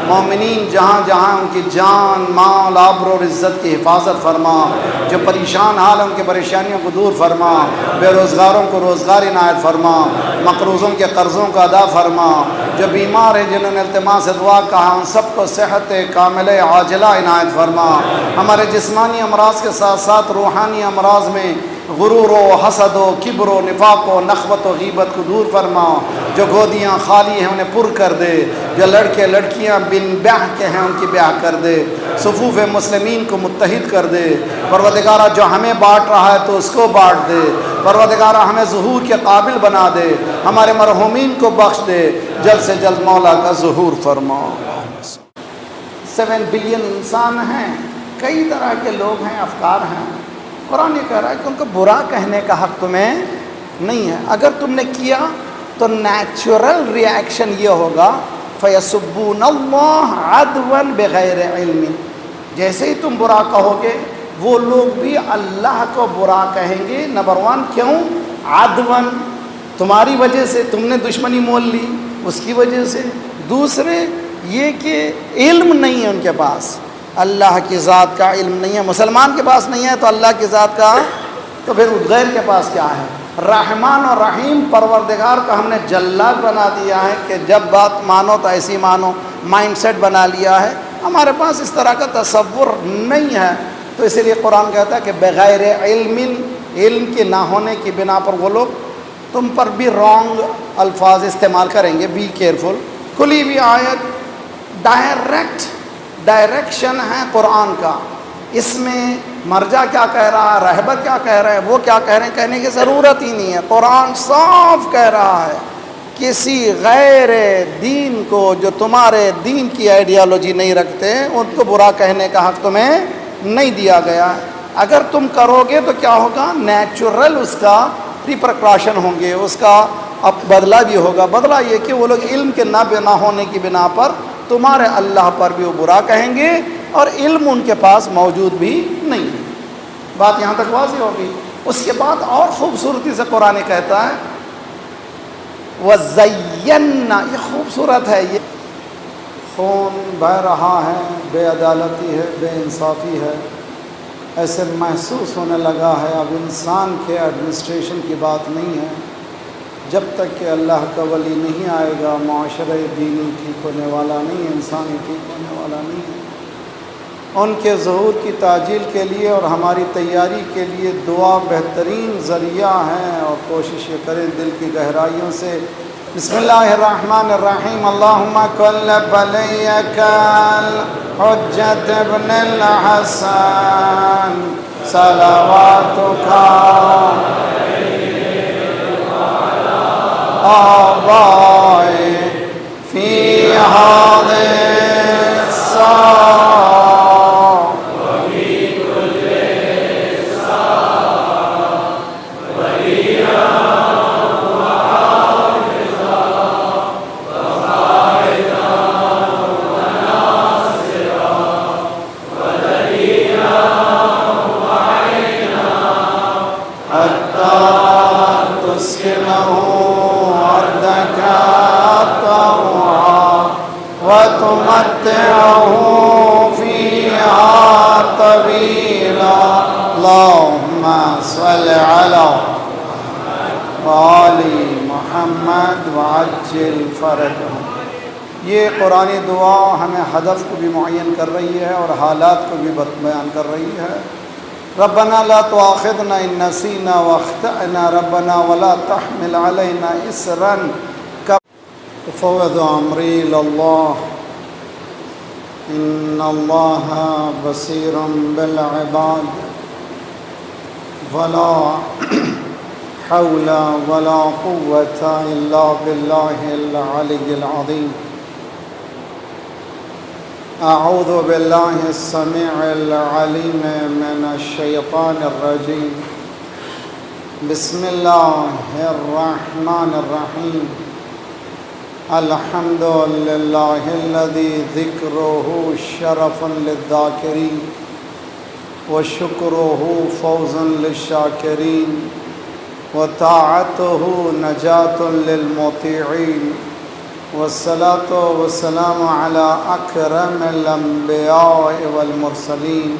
مومنین جہاں جہاں ان کی جان مال آبرو اور عزت کی حفاظت فرما، جو پریشان حال ان کی پریشانیوں کو دور فرما، بے روزگاروں کو روزگار عنایت فرما، مقروضوں کے قرضوں کا ادا فرما، جو بیمار ہیں جنہوں نے التماس دعا کہا ان سب کو صحت کامل عاجلہ عنایت فرما، ہمارے جسمانی امراض کے ساتھ ساتھ روحانی امراض میں غرور و حسد و کبر و نفاق و نخوت و غیبت کو دور فرما، جو گودیاں خالی ہیں انہیں پر کر دے، جو لڑکے لڑکیاں بن بیاہ کے ہیں ان کی بیاہ کر دے، صفوف مسلمین کو متحد کر دے، پروردگارہ جو ہمیں بانٹ رہا ہے تو اس کو بانٹ دے، پروردگارہ ہمیں ظہور کے قابل بنا دے، ہمارے مرحومین کو بخش دے، جلد سے جلد مولا کا ظہور فرما۔ 7 بلین انسان ہیں، کئی طرح کے لوگ ہیں، افکار ہیں، قرآن یہ کہہ رہا ہے کہ ان کو برا کہنے کا حق تمہیں نہیں ہے، اگر تم نے کیا تو نیچرل ری ایکشن یہ ہوگا فَيَسُبُّونَ اللَّهَ عَدْوًا بِغَيْرِ عِلْمٍ، جیسے ہی تم برا کہو گے وہ لوگ بھی اللہ کو برا کہیں گے۔ نمبر 1 کیوں؟ عدوًا، تمہاری وجہ سے، تم نے دشمنی مول لی اس کی وجہ سے، دوسرے یہ کہ علم نہیں ہے ان کے پاس، اللہ کی ذات کا علم نہیں ہے، مسلمان کے پاس نہیں ہے تو اللہ کی ذات کا تو پھر غیر کے پاس کیا ہے؟ رحمان اور رحیم پروردگار کا ہم نے جلاد بنا دیا ہے کہ جب بات مانو تو ایسی مانو، مائنڈ سیٹ بنا لیا ہے، ہمارے پاس اس طرح کا تصور نہیں ہے، تو اسی لیے قرآن کہتا ہے کہ بغیر علم، علم کے نہ ہونے کی بنا پر وہ لوگ تم پر بھی رانگ الفاظ استعمال کریں گے، بی کیئرفل۔ کھلی ہوئی آیت ڈائریکشن ہے قرآن کا، اس میں مرجع کیا کہہ رہا ہے، رہبر کیا کہہ رہے ہیں، وہ کیا کہہ رہے ہیں، کہنے کی ضرورت ہی نہیں ہے، قرآن صاف کہہ رہا ہے کسی غیر دین کو جو تمہارے دین کی آئیڈیالوجی نہیں رکھتے ان کو برا کہنے کا حق تمہیں نہیں دیا گیا ہے۔ اگر تم کرو گے تو کیا ہوگا؟ نیچرل اس کا ریپرکاشن ہوں گے، اس کا اب بدلہ بھی ہوگا۔ بدلہ یہ کہ وہ لوگ علم کے نہ ہونے کی بنا پر تمہارے اللہ پر بھی وہ برا کہیں گے اور علم ان کے پاس موجود بھی نہیں ہے۔ بات یہاں تک واضح ہوگی۔ اس کے بعد اور خوبصورتی سے قرآن کہتا ہے وَزَيَّنَّا، یہ خوبصورت ہے، یہ خون بہہ رہا ہے، بے عدالتی ہے، بے انصافی ہے، ایسے محسوس ہونے لگا ہے اب انسان کے ایڈمنسٹریشن کی بات نہیں ہے، جب تک کہ اللہ کا ولی نہیں آئے گا معاشرہ دینی ٹھیک ہونے والا نہیں ہے، انسانی ٹھیک ہونے والا نہیں ہے۔ ان کے ظہور کی تعجیل کے لیے اور ہماری تیاری کے لیے دعا بہترین ذریعہ ہے، اور کوشش یہ کریں دل کی گہرائیوں سے۔ بسم اللہ الرحمن الرحیم، اللہم کل ولیک الحجۃ ابن الحسن صلواتک وأدخله أرضك طوعا وتمتعه فيها طويلا اللهم صل على آل محمد وعجل فرجهم۔ یہ قرآن دعا ہمیں ہدف کو بھی معین کر رہی ہے اور حالات کو بھی بیان کر رہی ہے۔ ربنا لا تؤاخذنا ان نسینا واخطأنا ربنا ولا تحمل علينا اسرا فوض امری الى اللہ ان اللہ بصیر بالعباد ولا حول ولا قوة الا باللہ العلی العظیم۔ اعوذ باللہ السمیع العلیم من الشیطان الرجیم بسم اللہ الرحمن الرحیم الحمد للہ الذی ذکرہ شرف للذاکرین وشکرہ فوز للشاکرین وطاعتہ نجات للمطیعین والصلاة والسلام على أكرم الأنبياء والمرسلين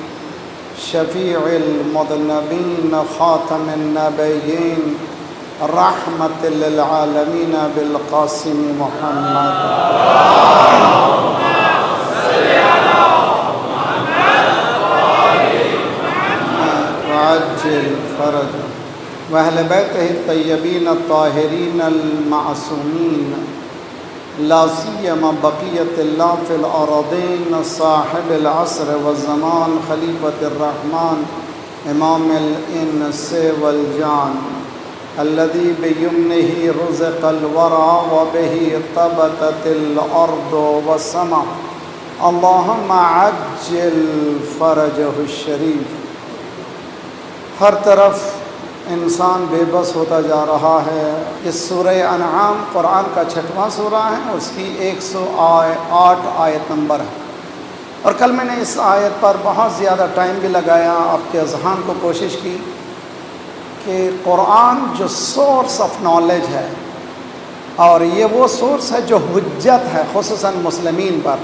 شفيع المذنبين خاتم النبيين رحمة للعالمين بالقاسم محمد وعجل فرجه وأهل بيته الطيبين الطاهرين المعصومين لا سيما بقية الله في الأرضين صاحب العصر والزمان خليفة الرحمن إمام الإنس والجان الذي بيمنه رزق الورى وبه طبقت الأرض والسماء اللهم عجل فرجه الشريف۔ ہر طرف انسان بے بس ہوتا جا رہا ہے۔ اس سورہ انعام قرآن کا 6واں سورہ ہے، اس کی 108 آیت نمبر ہے، اور کل میں نے اس آیت پر بہت زیادہ ٹائم بھی لگایا، آپ کے اذہان کو کوشش کی کہ قرآن جو سورس آف نالج ہے، اور یہ وہ سورس ہے جو حجت ہے خصوصاً مسلمین پر۔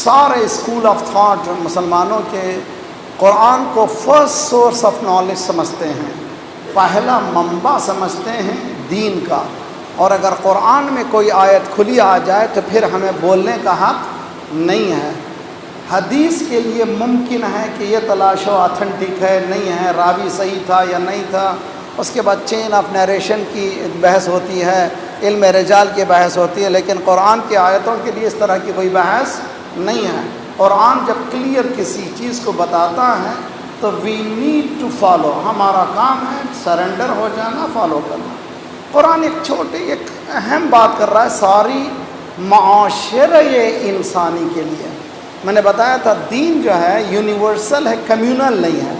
سارے اسکول آف تھاٹ مسلمانوں کے قرآن کو فرسٹ سورس آف نالج سمجھتے ہیں، پہلا منبع سمجھتے ہیں دین کا، اور اگر قرآن میں کوئی آیت کھلی آ جائے تو پھر ہمیں بولنے کا حق نہیں ہے۔ حدیث کے لیے ممکن ہے کہ یہ تلاش و آتھنٹک ہے نہیں ہے، راوی صحیح تھا یا نہیں تھا، اس کے بعد چین آف نیریشن کی بحث ہوتی ہے، علم رجال کی بحث ہوتی ہے، لیکن قرآن کی آیتوں کے لیے اس طرح کی کوئی بحث نہیں ہے۔ قرآن جب کلیئر کسی چیز کو بتاتا ہے تو وی نیڈ ٹو فالو، ہمارا کام ہے سرنڈر ہو جانا، فالو کرنا۔ قرآن ایک اہم بات کر رہا ہے ساری معاشرہ انسانی کے لیے۔ میں نے بتایا تھا دین جو ہے یونیورسل ہے، کمیونل نہیں ہے۔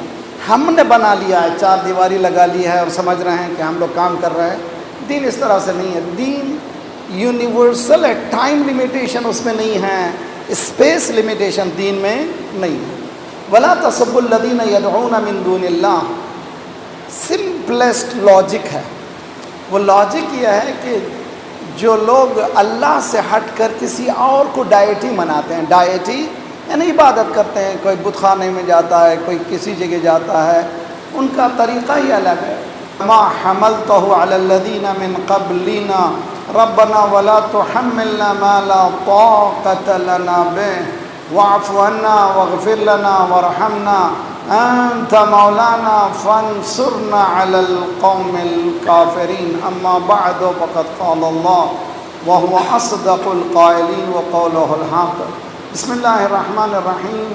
ہم نے بنا لیا ہے، 4 دیواری لگا لی ہے اور سمجھ رہے ہیں کہ ہم لوگ کام کر رہے ہیں۔ دین اس طرح سے نہیں ہے، دین یونیورسل ہے، ٹائم لیمیٹیشن اس میں نہیں ہے، اسپیس لیمیٹیشن دین میں نہیں ہے۔ وَلَا تَسُبُّوا الَّذِينَ يَدْعُونَ مِن دُونِ اللَّهِ، سمپلسٹ لاجک ہے۔ وہ لاجک یہ ہے کہ جو لوگ اللہ سے ہٹ کر کسی اور کو ڈائٹی مناتے ہیں، ڈائٹی یعنی عبادت کرتے ہیں، کوئی بت خانے میں جاتا ہے، کوئی کسی جگہ جاتا ہے، ان کا طریقہ ہی الگ ہے۔ مَا حَمَلْتَهُ عَلَى الَّذِينَ مِن قَبْلِنَا رَبَّنَا وَلَا تُحَمِّلْنَا مَا لَا طَاقَةَ لَنَا بِهِ وَاعْفُ عَنَّا وَاغْفِرْ لَنَا وَارْحَمْنَا أَنْتَ مَوْلَانَا فَانْصُرْنَا عَلَى الْقَوْمِ الْكَافِرِينَ أَمَّا بَعْدُ فَقَدْ قَالَ اللَّهُ وَهُوَ أَصْدَقُ الْقَائِلِينَ وَقَوْلُهُ الْحَقُّ۔ بسم اللہ الرحمن الرحیم۔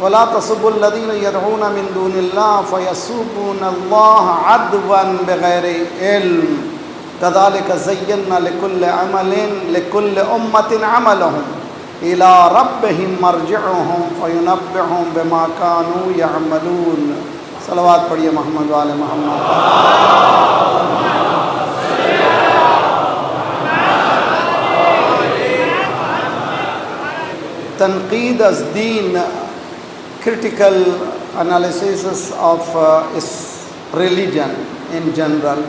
وَلَا تَسُبُّوا الَّذِينَ يَدْعُونَ مِن دُونِ اللَّهِ فَيَسُبُّونَ اللَّهَ عَدْوًا بِغَيْرِ عِلْمٍ كَذَلِكَ زَيَّنَّا لِكُلِّ أُمَّةٍ عَمَلَهُمْ إِلَى رَبِّهِمْ مَرْجِعُهُمْ فَيُنَبِّئُهُم بِمَا كَانُوا يَعْمَلُونَ۔ صلوات پڑھیے محمد وآل محمد۔ تنقید از دین، critical analysis of its religion in general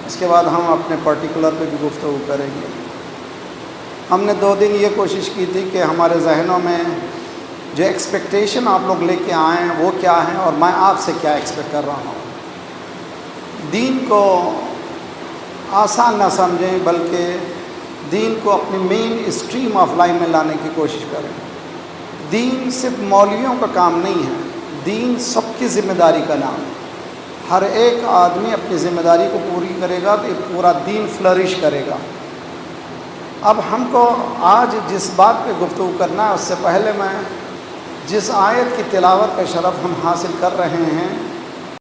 اس کے بعد ہم اپنے پرٹیکولر پہ بھی گفتگو کریں گے۔ ہم نے 2 دن یہ کوشش کی تھی کہ ہمارے ذہنوں میں جو ایکسپیکٹیشن آپ لوگ لے کے آئے ہیں وہ کیا ہیں اور میں آپ سے کیا ایکسپیکٹ کر رہا ہوں۔ دین کو آسان نہ سمجھیں بلکہ دین کو اپنی مین اسٹریم آف لائف میں لانے کی کوشش کریں۔ دین صرف مولویوں کا کام نہیں ہے، دین سب کی ذمہ داری کا نام ہے۔ ہر ایک آدمی اپنی ذمہ داری کو پوری کرے گا تو یہ پورا دین فلرش کرے گا۔ اب ہم کو آج جس بات پہ گفتگو کرنا ہے اس سے پہلے میں جس آیت کی تلاوت کا شرف ہم حاصل کر رہے ہیں